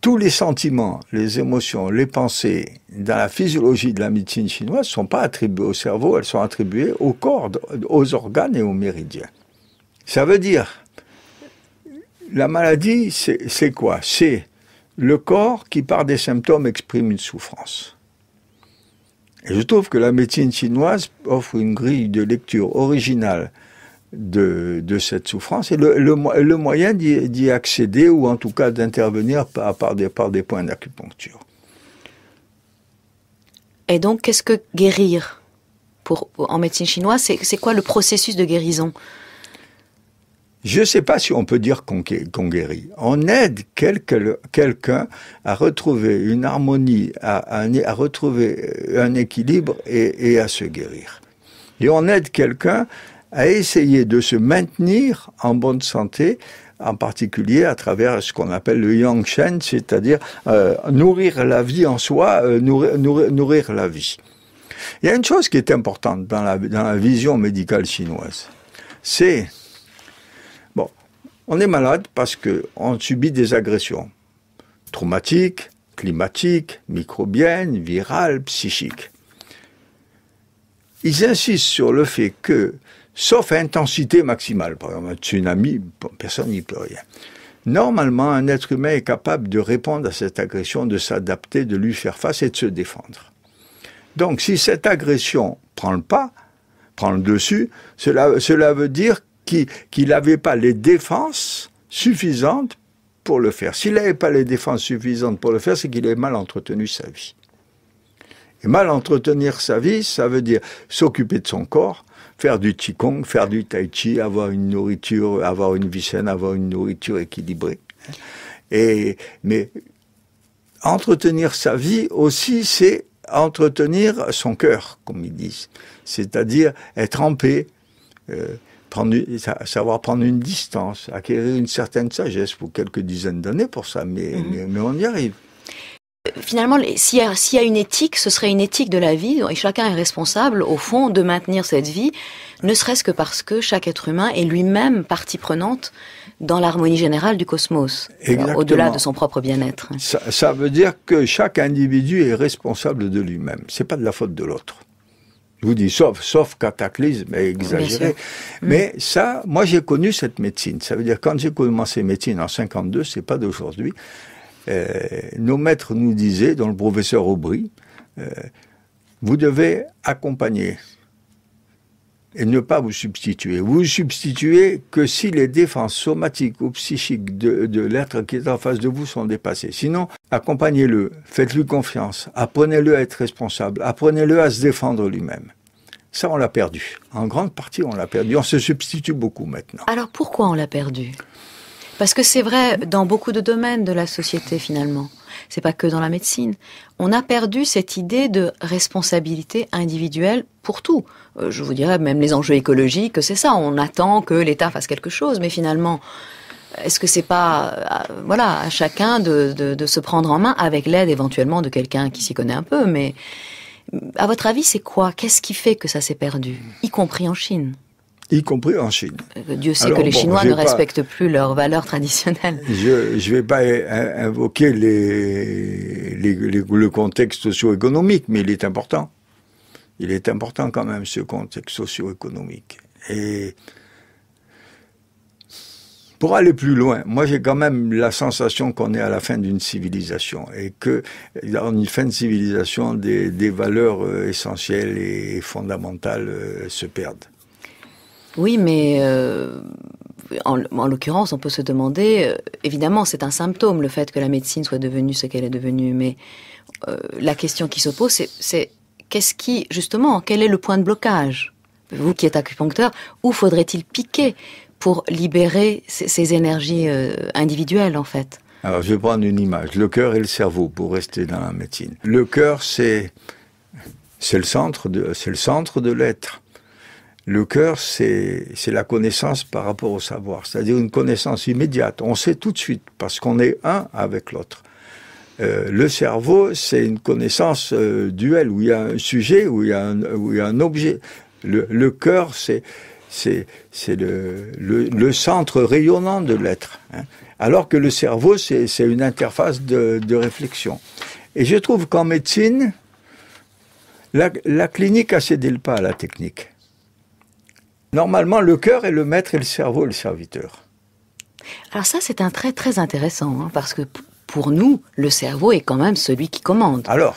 Speaker 3: tous les sentiments, les émotions, les pensées, dans la physiologie de la médecine chinoise, ne sont pas attribuées au cerveau, elles sont attribuées au corps, aux organes et aux méridiens. Ça veut dire, la maladie, c'est quoi? C'est le corps qui, par des symptômes, exprime une souffrance. Et je trouve que la médecine chinoise offre une grille de lecture originale de cette souffrance et le moyen d'y accéder ou en tout cas d'intervenir par des points d'acupuncture.
Speaker 2: Et donc, qu'est-ce que guérir en médecine chinoise? C'est quoi le processus de guérison?
Speaker 3: Je ne sais pas si on peut dire qu'on guérit. On aide quelqu'un à retrouver une harmonie, à retrouver un équilibre et à se guérir. Et on aide quelqu'un à essayer de se maintenir en bonne santé, en particulier à travers ce qu'on appelle le yang shen, c'est-à-dire nourrir la vie en soi, nourrir la vie. Il y a une chose qui est importante dans la vision médicale chinoise, c'est, on est malade parce qu'on subit des agressions traumatiques, climatiques, microbiennes, virales, psychiques. Ils insistent sur le fait que, sauf intensité maximale, par exemple un tsunami, personne n'y peut rien. Normalement, un être humain est capable de répondre à cette agression, de s'adapter, de lui faire face et de se défendre. Donc, si cette agression prend le dessus, cela veut dire qu'il n'avait pas les défenses suffisantes pour le faire. S'il n'avait pas les défenses suffisantes pour le faire, c'est qu'il avait mal entretenu sa vie. Et mal entretenir sa vie, ça veut dire s'occuper de son corps, faire du qigong, faire du tai chi, avoir une nourriture, avoir une vie saine, avoir une nourriture équilibrée. Mais entretenir sa vie aussi, c'est entretenir son cœur, comme ils disent. C'est-à-dire être en paix, savoir prendre une distance, acquérir une certaine sagesse. Il faut quelques dizaines d'années pour ça, mais on y arrive.
Speaker 2: Finalement, s'il y a une éthique, ce serait une éthique de la vie, et chacun est responsable, au fond, de maintenir cette vie, ne serait-ce que parce que chaque être humain est lui-même partie prenante dans l'harmonie générale du cosmos, au-delà de son propre bien-être.
Speaker 3: Ça veut dire que chaque individu est responsable de lui-même. C'est pas de la faute de l'autre. Je vous dis, sauf cataclysme exagéré. Mais ça, moi j'ai connu cette médecine. Ça veut dire, quand j'ai commencé médecine en 52, c'est pas d'aujourd'hui, nos maîtres nous disaient, dont le professeur Aubry, vous devez accompagner et ne pas vous substituer. Vous substituez que si les défenses somatiques ou psychiques de l'être qui est en face de vous sont dépassées. Sinon, accompagnez-le, faites-lui confiance, apprenez-le à être responsable, apprenez-le à se défendre lui-même. Ça, on l'a perdu. En grande partie, on l'a perdu. On se substitue beaucoup maintenant.
Speaker 2: Alors, pourquoi on l'a perdu ? Parce que c'est vrai dans beaucoup de domaines de la société, finalement. C'est pas que dans la médecine. On a perdu cette idée de responsabilité individuelle pour tout. Je vous dirais, même les enjeux écologiques, c'est ça. On attend que l'État fasse quelque chose, mais finalement, est-ce que c'est pas, à chacun de se prendre en main avec l'aide éventuellement de quelqu'un qui s'y connaît un peu, mais à votre avis, c'est quoi ? Qu'est-ce qui fait que ça s'est perdu, y compris en Chine ?
Speaker 3: Y compris en Chine.
Speaker 2: Dieu sait que les Chinois ne respectent plus leurs valeurs traditionnelles.
Speaker 3: Je vais pas invoquer le contexte socio-économique, mais il est important. Il est important quand même, ce contexte socio-économique. Et pour aller plus loin, moi j'ai quand même la sensation qu'on est à la fin d'une civilisation et que dans une fin de civilisation, des valeurs essentielles et fondamentales se perdent.
Speaker 2: Oui, mais en l'occurrence, on peut se demander, évidemment, c'est un symptôme, le fait que la médecine soit devenue ce qu'elle est devenue, mais la question qui se pose, c'est quel est le point de blocage ? Vous qui êtes acupuncteur, où faudrait-il piquer pour libérer ces énergies individuelles, en fait ?
Speaker 3: Alors, je vais prendre une image, le cœur et le cerveau, pour rester dans la médecine. Le cœur, c'est le centre de l'être. Le cœur, c'est la connaissance par rapport au savoir, c'est-à-dire une connaissance immédiate. On sait tout de suite, parce qu'on est un avec l'autre. Le cerveau, c'est une connaissance duelle, où il y a un sujet, où il y a un objet. Le cœur, c'est le centre rayonnant de l'être. Hein. Alors que le cerveau, c'est une interface de réflexion. Et je trouve qu'en médecine, la clinique a cédé le pas à la technique. Normalement, le cœur est le maître et le cerveau le serviteur.
Speaker 2: Alors ça, c'est un trait très intéressant, hein, parce que pour nous, le cerveau est quand même celui qui commande.
Speaker 3: Alors,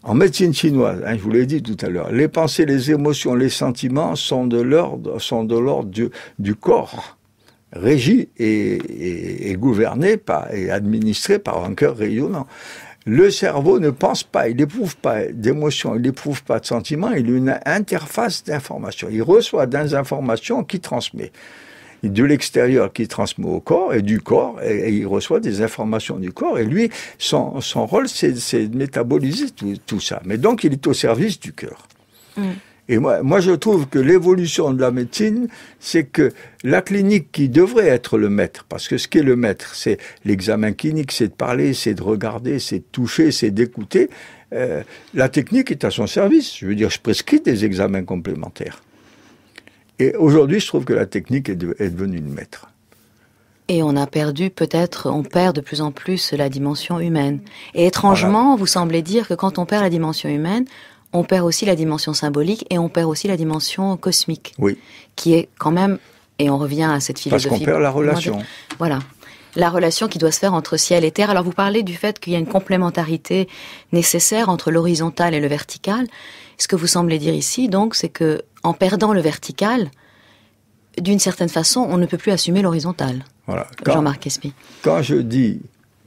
Speaker 3: en médecine chinoise, je vous l'ai dit tout à l'heure, les pensées, les émotions, les sentiments sont de l'ordre du corps, régis et gouverné et administré par un cœur rayonnant. Le cerveau ne pense pas, il n'éprouve pas d'émotions, il n'éprouve pas de sentiments, il a une interface d'informations. Il reçoit des informations qu'il transmet. De l'extérieur qui transmet au corps, et du corps, et il reçoit des informations du corps, et lui, son rôle, c'est de métaboliser tout ça. Mais donc, il est au service du cœur. Et moi, je trouve que l'évolution de la médecine, c'est que la clinique qui devrait être le maître, parce que ce qui est le maître, c'est l'examen clinique, c'est de parler, c'est de regarder, c'est de toucher, c'est d'écouter. La technique est à son service. Je veux dire, je prescris des examens complémentaires. Et aujourd'hui, je trouve que la technique est devenue le maître.
Speaker 2: Et on perd de plus en plus la dimension humaine. Et étrangement, vous semblez dire que quand on perd la dimension humaine, on perd aussi la dimension symbolique et on perd aussi la dimension cosmique.
Speaker 3: Oui.
Speaker 2: Qui est quand même, et on revient à cette philosophie.
Speaker 3: Parce qu'on perd la relation.
Speaker 2: Voilà. La relation qui doit se faire entre ciel et terre. Alors vous parlez du fait qu'il y a une complémentarité nécessaire entre l'horizontal et le vertical. Ce que vous semblez dire ici, donc, c'est que en perdant le vertical, d'une certaine façon, on ne peut plus assumer l'horizontal.
Speaker 3: Voilà.
Speaker 2: Jean-Marc Espy.
Speaker 3: Quand je dis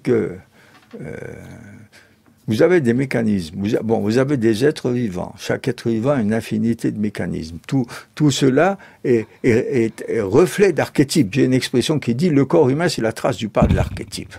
Speaker 3: que vous avez des mécanismes, vous avez des êtres vivants. Chaque être vivant a une infinité de mécanismes. Tout cela est reflet d'archétypes. J'ai une expression qui dit le corps humain, c'est la trace du pas de l'archétype.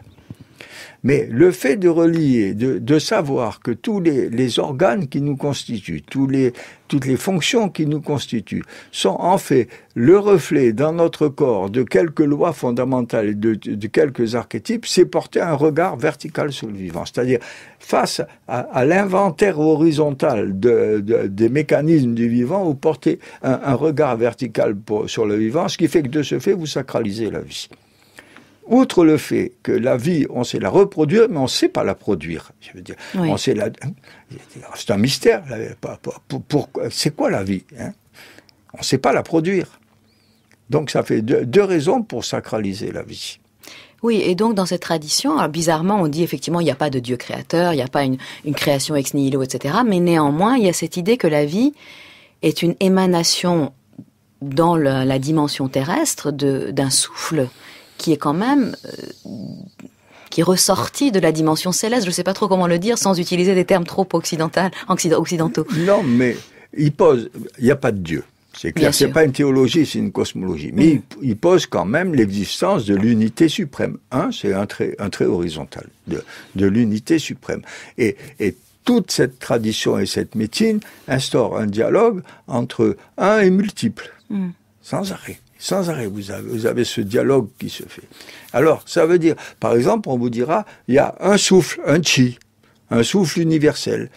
Speaker 3: Mais le fait de relier, de savoir que tous les organes qui nous constituent, toutes les fonctions qui nous constituent, sont en fait le reflet dans notre corps de quelques lois fondamentales, de quelques archétypes, c'est porter un regard vertical sur le vivant. C'est-à-dire, face à l'inventaire horizontal des mécanismes du vivant, vous portez un regard vertical sur le vivant, ce qui fait que de ce fait, vous sacralisez la vie. Outre le fait que la vie, on sait la reproduire, mais on ne sait pas la produire. Je veux dire,
Speaker 2: oui.
Speaker 3: C'est un mystère. C'est quoi la vie, hein? On ne sait pas la produire. Donc ça fait deux raisons pour sacraliser la vie.
Speaker 2: Oui, et donc dans cette tradition, alors bizarrement, on dit effectivement il n'y a pas de Dieu créateur, il n'y a pas une création ex nihilo, etc. Mais néanmoins, il y a cette idée que la vie est une émanation dans la dimension terrestre d'un souffle qui est quand même qui est ressorti de la dimension céleste. Je ne sais pas trop comment le dire sans utiliser des termes trop occidentaux.
Speaker 3: Non, mais il n'y a pas de Dieu. C'est clair, c'est pas une théologie, c'est une cosmologie. Mais il pose quand même l'existence de l'unité suprême. C'est un trait horizontal de l'unité suprême. Et toute cette tradition et cette médecine instaure un dialogue entre un et multiple, sans arrêt. Sans arrêt, vous avez ce dialogue qui se fait. Alors, ça veut dire, par exemple, on vous dira, il y a un souffle, un chi, un souffle universel,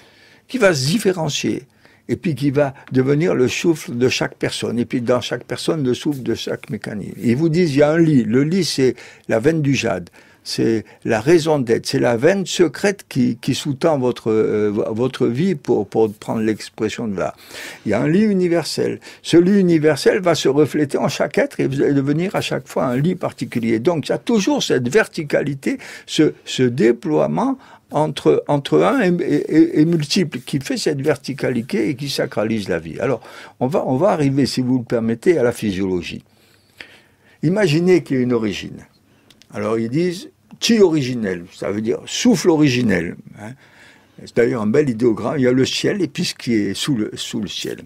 Speaker 3: qui va se différencier, et puis qui va devenir le souffle de chaque personne, et puis dans chaque personne, le souffle de chaque mécanisme. Ils vous disent, il y a un lit. Le lit, c'est la veine du jade. C'est la raison d'être, c'est la veine secrète qui sous-tend votre vie, pour prendre l'expression de là. Il y a un lit universel. Ce lit universel va se refléter en chaque être et vous allez devenir à chaque fois un lit particulier. Donc il y a toujours cette verticalité, ce déploiement entre un et multiple, qui fait cette verticalité et qui sacralise la vie. Alors, on va arriver, si vous le permettez, à la physiologie. Imaginez qu'il y a une origine. Alors ils disent chi originel, ça veut dire souffle originel. Hein. C'est d'ailleurs un bel idéogramme. Il y a le ciel et puis ce qui est sous le ciel.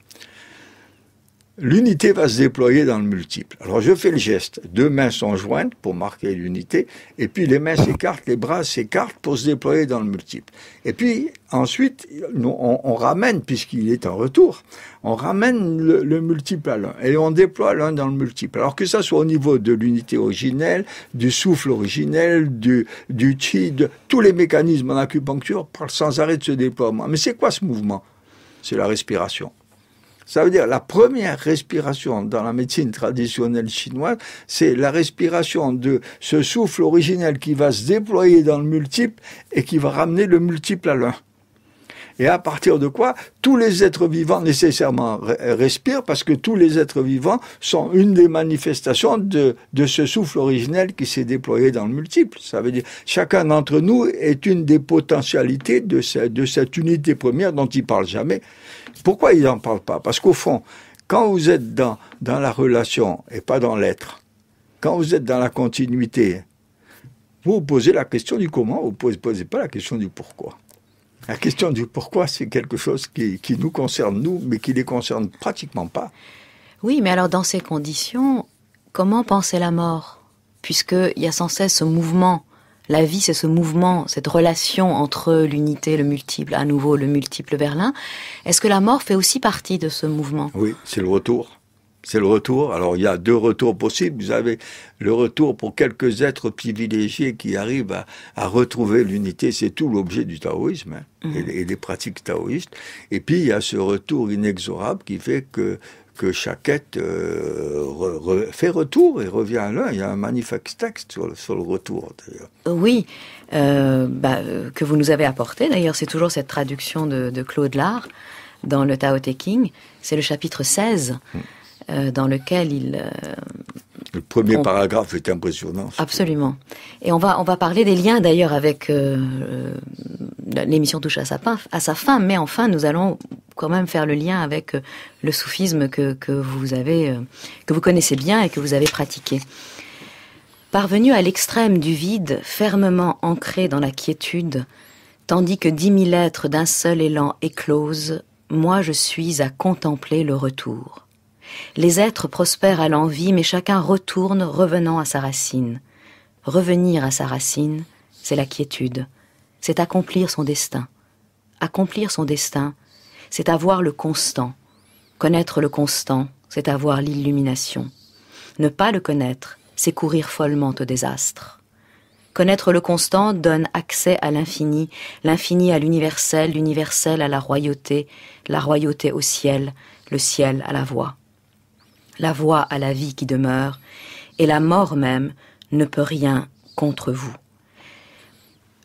Speaker 3: L'unité va se déployer dans le multiple. Alors je fais le geste. 2 mains sont jointes pour marquer l'unité, et puis les mains s'écartent, les bras s'écartent pour se déployer dans le multiple. Et puis ensuite, on ramène, puisqu'il est en retour, on ramène le multiple à l'un, et on déploie l'un dans le multiple. Alors que ça soit au niveau de l'unité originelle, du souffle originel, du chi, de tous les mécanismes en acupuncture parlent sans arrêt de ce déploiement. Mais c'est quoi ce mouvement? C'est la respiration. Ça veut dire la première respiration dans la médecine traditionnelle chinoise, c'est la respiration de ce souffle originel qui va se déployer dans le multiple et qui va ramener le multiple à l'un. Et à partir de quoi, tous les êtres vivants nécessairement respirent, parce que tous les êtres vivants sont une des manifestations de ce souffle originel qui s'est déployé dans le multiple. Ça veut dire chacun d'entre nous est une des potentialités de cette unité première dont ils ne parlent jamais. Pourquoi ils n'en parlent pas? Parce qu'au fond, quand vous êtes dans la relation et pas dans l'être, quand vous êtes dans la continuité, vous posez la question du comment, vous ne posez pas la question du pourquoi. La question du pourquoi, c'est quelque chose qui nous concerne, nous, mais qui ne les concerne pratiquement pas.
Speaker 2: Oui, mais alors dans ces conditions, comment penser la mort? Puisqu'il y a sans cesse ce mouvement. La vie, c'est ce mouvement, cette relation entre l'unité, le multiple, à nouveau le multiple vers l'un. Est-ce que la mort fait aussi partie de ce mouvement?
Speaker 3: Oui, c'est le retour. C'est le retour. Alors, il y a 2 retours possibles. Vous avez le retour pour quelques êtres privilégiés qui arrivent à retrouver l'unité. C'est tout l'objet du taoïsme, hein, et des pratiques taoïstes. Et puis, il y a ce retour inexorable qui fait que chaque être fait retour et revient à l'un. Il y a un magnifique texte sur le retour, d'ailleurs.
Speaker 2: Oui, que vous nous avez apporté. D'ailleurs, c'est toujours cette traduction de Claude Lard dans le Tao Te Ching. C'est le chapitre 16, dans lequel il...
Speaker 3: Le premier paragraphe est impressionnant.
Speaker 2: Absolument. Et on va parler des liens, d'ailleurs, avec... l'émission touche à sa fin, mais enfin, nous allons quand même faire le lien avec le soufisme que vous connaissez bien et que vous avez pratiqué. Parvenu à l'extrême du vide, fermement ancré dans la quiétude, tandis que 10 000 êtres d'un seul élan éclosent, moi je suis à contempler le retour. Les êtres prospèrent à l'envi, mais chacun retourne, revenant à sa racine. Revenir à sa racine, c'est la quiétude, c'est accomplir son destin. Accomplir son destin, c'est avoir le constant. Connaître le constant, c'est avoir l'illumination. Ne pas le connaître, c'est courir follement au désastre. Connaître le constant donne accès à l'infini, l'infini à l'universel, l'universel à la royauté au ciel, le ciel à la voix. La voix à la vie qui demeure, et la mort même ne peut rien contre vous.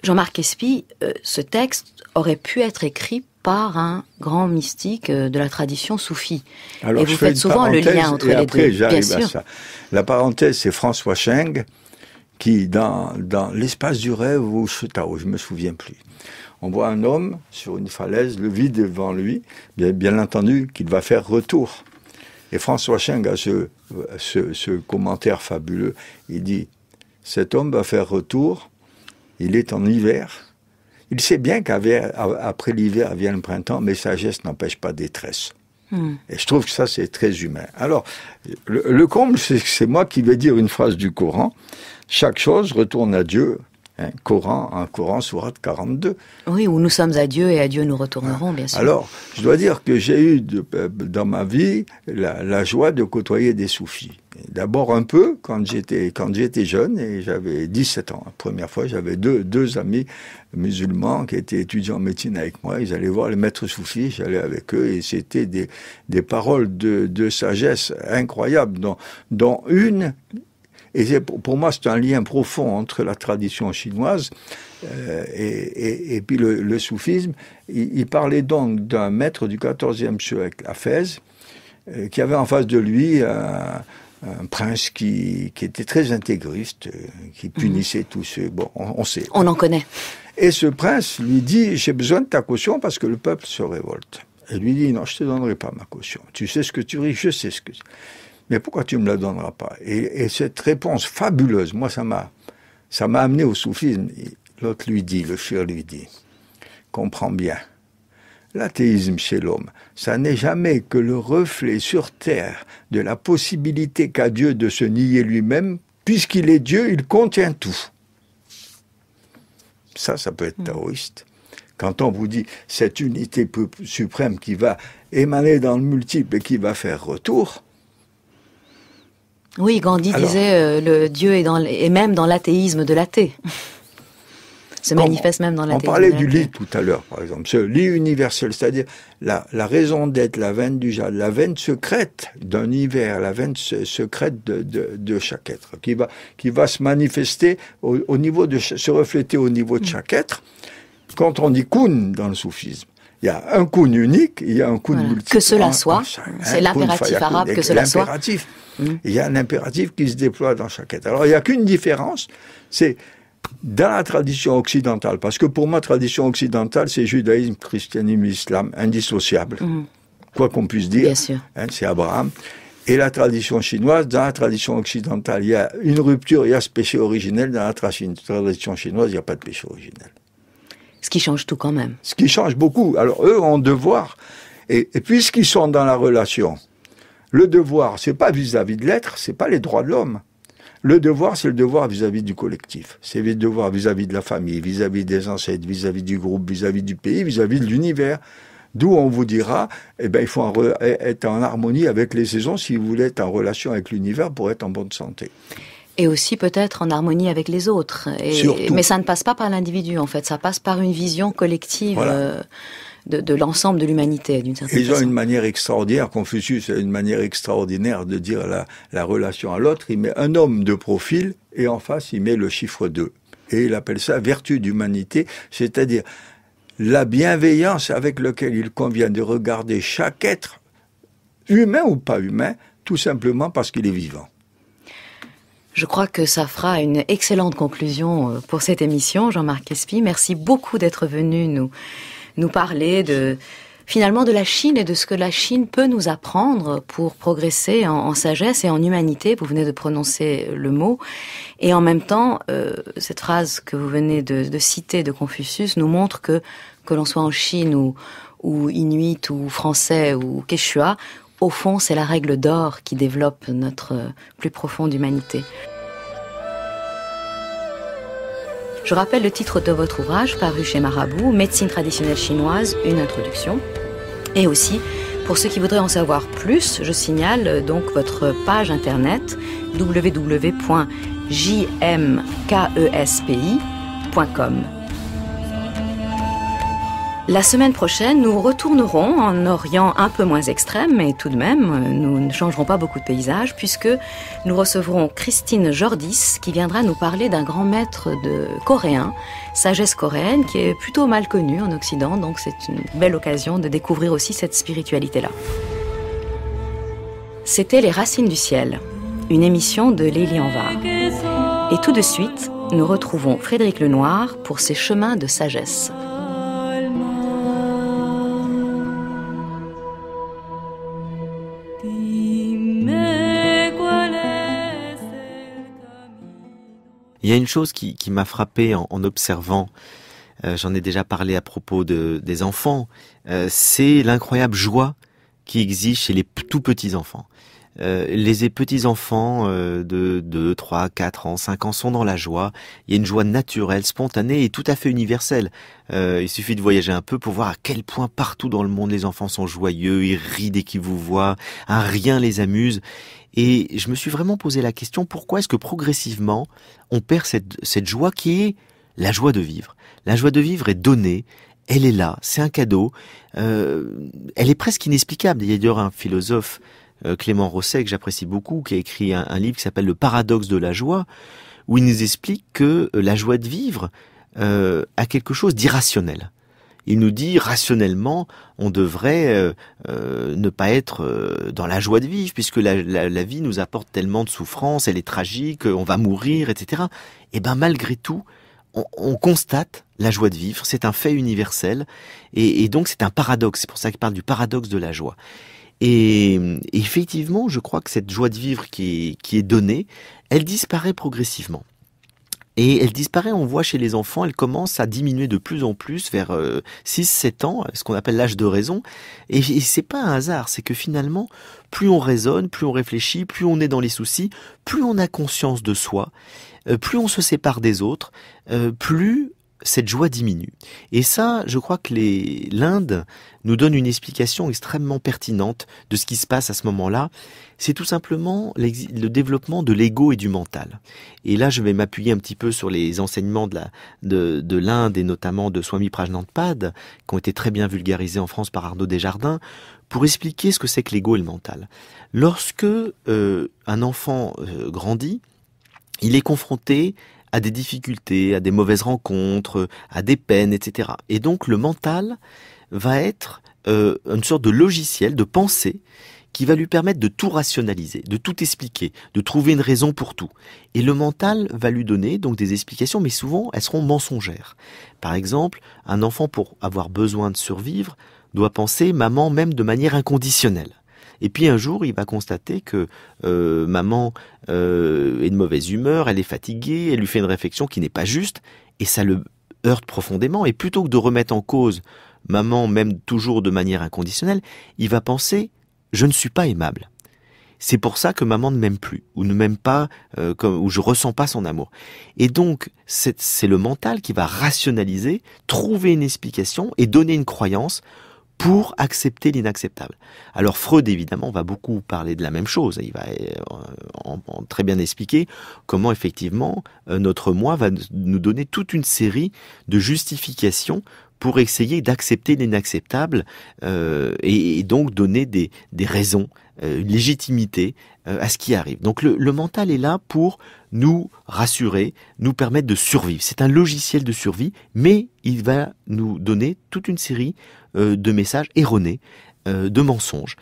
Speaker 2: Jean-Marc Espy, ce texte aurait pu être écrit par un grand mystique de la tradition soufie.
Speaker 3: Alors,
Speaker 2: et vous faites souvent le lien entre les deux.
Speaker 3: J'arrive à ça. La parenthèse, c'est François Cheng, qui, dans l'espace du rêve ou Chetao, je ne me souviens plus, on voit un homme sur une falaise, le vide devant lui, bien entendu qu'il va faire retour. Et François Cheng a ce commentaire fabuleux. Il dit, cet homme va faire retour, il est en hiver. Il sait bien qu'après l'hiver vient le printemps, mais sagesse n'empêche pas détresse. Et je trouve que ça, c'est très humain. Alors, le comble, c'est moi qui vais dire une phrase du Coran. Chaque chose retourne à Dieu. Coran, sourate 42.
Speaker 2: Oui, où nous sommes à Dieu et à Dieu nous retournerons, bien sûr. Alors,
Speaker 3: je dois dire que j'ai eu dans ma vie la joie de côtoyer des soufis. D'abord un peu, quand j'étais jeune, et j'avais 17 ans. La première fois, j'avais deux amis musulmans qui étaient étudiants en médecine avec moi. Ils allaient voir les maîtres soufis, j'allais avec eux, et c'était des paroles de sagesse incroyables, dont une... Et pour moi, c'est un lien profond entre la tradition chinoise et puis le soufisme. Il parlait donc d'un maître du XIVe siècle à Fès, qui avait en face de lui un prince qui était très intégriste, qui punissait tous ceux... Bon, on sait.
Speaker 2: On en connaît.
Speaker 3: Et ce prince lui dit, j'ai besoin de ta caution parce que le peuple se révolte. Et lui dit, non, je te donnerai pas ma caution. Tu sais ce que tu ris, je sais ce que... Mais pourquoi tu me la donneras pas? Et cette réponse fabuleuse, moi, ça m'a amené au soufisme. L'autre lui dit, le shir lui dit, comprends bien, l'athéisme chez l'homme, ça n'est jamais que le reflet sur terre de la possibilité qu'a Dieu de se nier lui-même, puisqu'il est Dieu, il contient tout. Ça peut être taoïste. Quand on vous dit cette unité suprême qui va émaner dans le multiple et qui va faire retour.
Speaker 2: Oui, Gandhi disait le Dieu est même dans l'athéisme de l'athée. Se manifeste même dans l'athéisme.
Speaker 3: On parlait du lit tout à l'heure, par exemple. Ce lit universel, c'est-à-dire la raison d'être, la veine du jade, la veine secrète d'un univers, la veine secrète de chaque être, qui va se manifester au niveau se refléter au niveau de chaque être. Quand on dit kun dans le soufisme, il y a un kun unique, il y a un kun multiple.
Speaker 2: Que cela soit, c'est l'impératif arabe, que cela soit.
Speaker 3: Il y a un impératif qui se déploie dans chaque être. Alors, il n'y a qu'une différence, c'est dans la tradition occidentale, parce que pour moi, tradition occidentale, c'est judaïsme, christianisme, islam, indissociable. Quoi qu'on puisse dire.
Speaker 2: Bien sûr.
Speaker 3: C'est Abraham. Et la tradition chinoise, dans la tradition occidentale, il y a une rupture, il y a ce péché originel. Dans la tradition chinoise, il n'y a pas de péché originel.
Speaker 2: Ce qui change tout quand même.
Speaker 3: Ce qui change beaucoup. Alors, eux ont devoir. Et puisqu'ils sont dans la relation, le devoir, c'est pas vis-à-vis de l'être, c'est pas les droits de l'homme. Le devoir, c'est le devoir vis-à-vis du collectif. C'est le devoir vis-à-vis de la famille, vis-à-vis des ancêtres, vis-à-vis du groupe, vis-à-vis du pays, vis-à-vis de l'univers. D'où on vous dira, il faut être en harmonie avec les saisons si vous voulez être en relation avec l'univers pour être en bonne santé.
Speaker 2: Et aussi peut-être en harmonie avec les autres. Mais ça ne passe pas par l'individu, en fait. Ça passe par une vision collective. Voilà. De l'ensemble de l'humanité, d'une certaine façon.
Speaker 3: Ils ont une manière extraordinaire, Confucius a une manière extraordinaire de dire la relation à l'autre. Il met un homme de profil et en face, il met le chiffre 2. Et il appelle ça vertu d'humanité, c'est-à-dire la bienveillance avec laquelle il convient de regarder chaque être, humain ou pas humain, tout simplement parce qu'il est vivant.
Speaker 2: Je crois que ça fera une excellente conclusion pour cette émission, Jean-Marc Espy. Merci beaucoup d'être venu nous parler finalement de la Chine et de ce que la Chine peut nous apprendre pour progresser en sagesse et en humanité. Vous venez de prononcer le mot. Et en même temps, cette phrase que vous venez de citer de Confucius nous montre que l'on soit en Chine ou inuit ou français ou quechua, au fond, c'est la règle d'or qui développe notre plus profonde humanité. Je rappelle le titre de votre ouvrage, paru chez Marabout, Médecine traditionnelle chinoise, une introduction. Et aussi, pour ceux qui voudraient en savoir plus, je signale donc votre page internet www.jmkespi.com. La semaine prochaine, nous retournerons en Orient un peu moins extrême, mais tout de même, nous ne changerons pas beaucoup de paysage, puisque nous recevrons Christine Jordis, qui viendra nous parler d'un grand maître coréen, sagesse coréenne, qui est plutôt mal connue en Occident, donc c'est une belle occasion de découvrir aussi cette spiritualité-là. C'était Les Racines du Ciel, une émission de Lélie Anvar. Et tout de suite, nous retrouvons Frédéric Lenoir pour ses chemins de sagesse.
Speaker 5: Il y a une chose qui m'a frappé en observant, j'en ai déjà parlé à propos des enfants, c'est l'incroyable joie qui existe chez les tout petits enfants. Les petits enfants de 2, 3, 4 ans, 5 ans sont dans la joie. Il y a une joie naturelle, spontanée et tout à fait universelle. Il suffit de voyager un peu pour voir à quel point partout dans le monde les enfants sont joyeux, ils rient dès qu'ils vous voient, rien les amuse. Et je me suis vraiment posé la question, pourquoi est-ce que progressivement on perd cette joie qui est la joie de vivre? La joie de vivre est donnée, elle est là, c'est un cadeau, elle est presque inexplicable. Il y a d'ailleurs un philosophe, Clément Rosset, que j'apprécie beaucoup, qui a écrit un livre qui s'appelle Le paradoxe de la joie, où il nous explique que la joie de vivre a quelque chose d'irrationnel. Il nous dit rationnellement, on devrait ne pas être dans la joie de vivre, puisque la vie nous apporte tellement de souffrances, elle est tragique, on va mourir, etc. Et ben malgré tout, on constate la joie de vivre, c'est un fait universel, et donc c'est un paradoxe. C'est pour ça qu'il parle du paradoxe de la joie. Et effectivement, je crois que cette joie de vivre qui est donnée, elle disparaît progressivement. Et elle disparaît, on voit chez les enfants, elle commence à diminuer de plus en plus vers 6-7 ans, ce qu'on appelle l'âge de raison. Et c'est pas un hasard, c'est que finalement, plus on raisonne, plus on réfléchit, plus on est dans les soucis, plus on a conscience de soi, plus on se sépare des autres, plus cette joie diminue. Et ça, je crois que l'Inde nous donne une explication extrêmement pertinente de ce qui se passe à ce moment-là. C'est tout simplement le développement de l'ego et du mental. Et là, je vais m'appuyer un petit peu sur les enseignements de l'Inde et notamment de Swami Prajnanpad, qui ont été très bien vulgarisés en France par Arnaud Desjardins, pour expliquer ce que c'est que l'ego et le mental. Lorsque un enfant grandit, il est confronté à des difficultés, à des mauvaises rencontres, à des peines, etc. Et donc le mental va être une sorte de logiciel, de pensée, qui va lui permettre de tout rationaliser, de tout expliquer, de trouver une raison pour tout. Et le mental va lui donner donc des explications, mais souvent elles seront mensongères. Par exemple, un enfant, pour avoir besoin de survivre, doit penser maman même de manière inconditionnelle. Et puis un jour, il va constater que maman est de mauvaise humeur, elle est fatiguée, elle lui fait une réflexion qui n'est pas juste, et ça le heurte profondément. Et plutôt que de remettre en cause maman, même toujours de manière inconditionnelle, il va penser « je ne suis pas aimable ». C'est pour ça que maman ne m'aime plus, ou ne m'aime pas, ou je ressens pas son amour. Et donc, c'est le mental qui va rationaliser, trouver une explication et donner une croyance pour accepter l'inacceptable. Alors Freud, évidemment, va beaucoup parler de la même chose. Il va très bien expliquer comment, effectivement, notre moi va nous donner toute une série de justifications pour essayer d'accepter l'inacceptable et donc donner des raisons, une légitimité à ce qui arrive. Donc le mental est là pour nous rassurer, nous permettre de survivre. C'est un logiciel de survie, mais il va nous donner toute une série de messages erronés, de mensonges.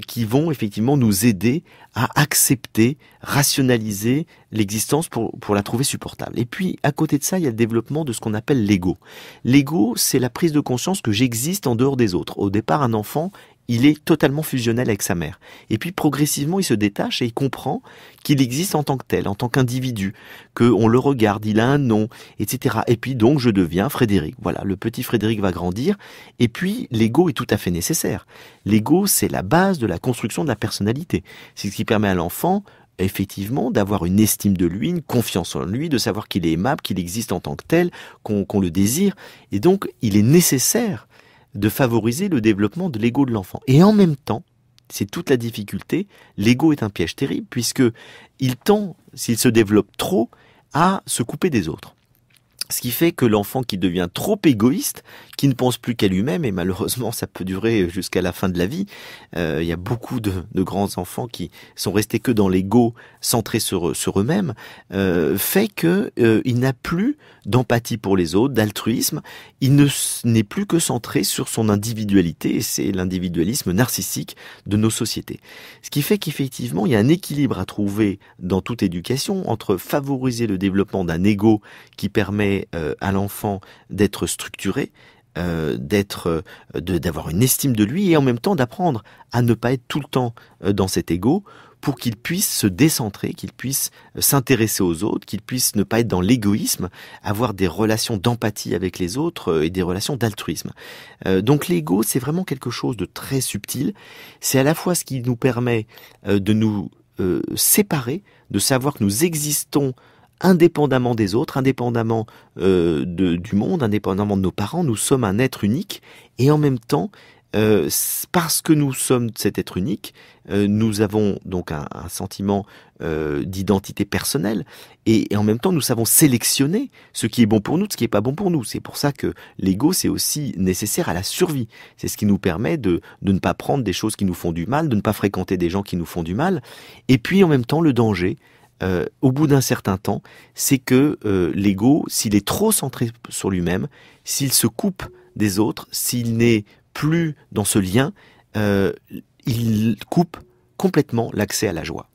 Speaker 5: qui vont effectivement nous aider à accepter, rationaliser l'existence pour la trouver supportable. Et puis, à côté de ça, il y a le développement de ce qu'on appelle l'ego. L'ego, c'est la prise de conscience que j'existe en dehors des autres. Au départ, un enfant, il est totalement fusionnel avec sa mère. Et puis, progressivement, il se détache et il comprend qu'il existe en tant que tel, en tant qu'individu, qu'on le regarde, il a un nom, etc. Et puis, donc, je deviens Frédéric. Voilà, le petit Frédéric va grandir. Et puis, l'ego est tout à fait nécessaire. L'ego, c'est la base de la construction de la personnalité. C'est ce qui permet à l'enfant, effectivement, d'avoir une estime de lui, une confiance en lui, de savoir qu'il est aimable, qu'il existe en tant que tel, qu'on le désire. Et donc, il est nécessaire de favoriser le développement de l'ego de l'enfant. Et en même temps, c'est toute la difficulté, l'ego est un piège terrible puisque il tend, s'il se développe trop, à se couper des autres. Ce qui fait que l'enfant qui devient trop égoïste, qui ne pense plus qu'à lui-même, et malheureusement ça peut durer jusqu'à la fin de la vie, il y a beaucoup de grands enfants qui sont restés que dans l'ego, centrés sur eux-mêmes, fait que il n'a plus d'empathie pour les autres, d'altruisme, il n'est plus que centré sur son individualité, et c'est l'individualisme narcissique de nos sociétés. Ce qui fait qu'effectivement, il y a un équilibre à trouver dans toute éducation entre favoriser le développement d'un ego qui permet à l'enfant d'être structuré, d'avoir une estime de lui et en même temps d'apprendre à ne pas être tout le temps dans cet ego pour qu'il puisse se décentrer, qu'il puisse s'intéresser aux autres, qu'il puisse ne pas être dans l'égoïsme, avoir des relations d'empathie avec les autres et des relations d'altruisme. Donc l'ego, c'est vraiment quelque chose de très subtil. C'est à la fois ce qui nous permet de nous séparer, de savoir que nous existons indépendamment des autres, indépendamment du monde, indépendamment de nos parents, nous sommes un être unique et en même temps, parce que nous sommes cet être unique, nous avons donc un sentiment d'identité personnelle et en même temps nous savons sélectionner ce qui est bon pour nous, ce qui n'est pas bon pour nous. C'est pour ça que l'ego c'est aussi nécessaire à la survie. C'est ce qui nous permet de ne pas prendre des choses qui nous font du mal, de ne pas fréquenter des gens qui nous font du mal. Et puis en même temps le danger, au bout d'un certain temps, c'est que l'ego, s'il est trop centré sur lui-même, s'il se coupe des autres, s'il n'est plus dans ce lien, il coupe complètement l'accès à la joie.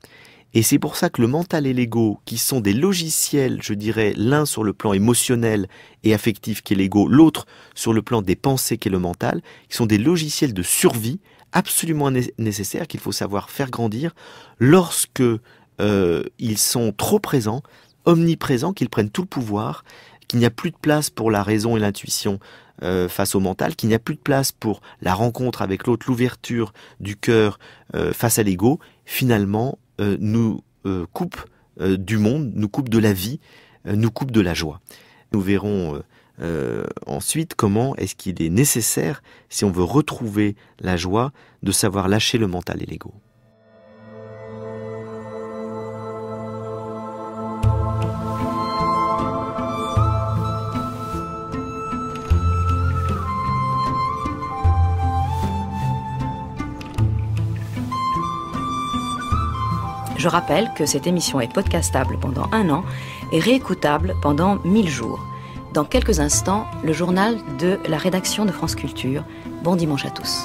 Speaker 5: Et c'est pour ça que le mental et l'ego, qui sont des logiciels, je dirais, l'un sur le plan émotionnel et affectif qui est l'ego, l'autre sur le plan des pensées qui est le mental, qui sont des logiciels de survie absolument nécessaires qu'il faut savoir faire grandir lorsque ils sont trop présents, omniprésents, qu'ils prennent tout le pouvoir, qu'il n'y a plus de place pour la raison et l'intuition face au mental, qu'il n'y a plus de place pour la rencontre avec l'autre, l'ouverture du cœur face à l'ego, finalement nous coupe du monde, nous coupe de la vie, nous coupe de la joie. Nous verrons ensuite comment est-ce qu'il est nécessaire, si on veut retrouver la joie, de savoir lâcher le mental et l'ego.
Speaker 2: Je rappelle que cette émission est podcastable pendant 1 an et réécoutable pendant 1000 jours. Dans quelques instants, le journal de la rédaction de France Culture. Bon dimanche à tous.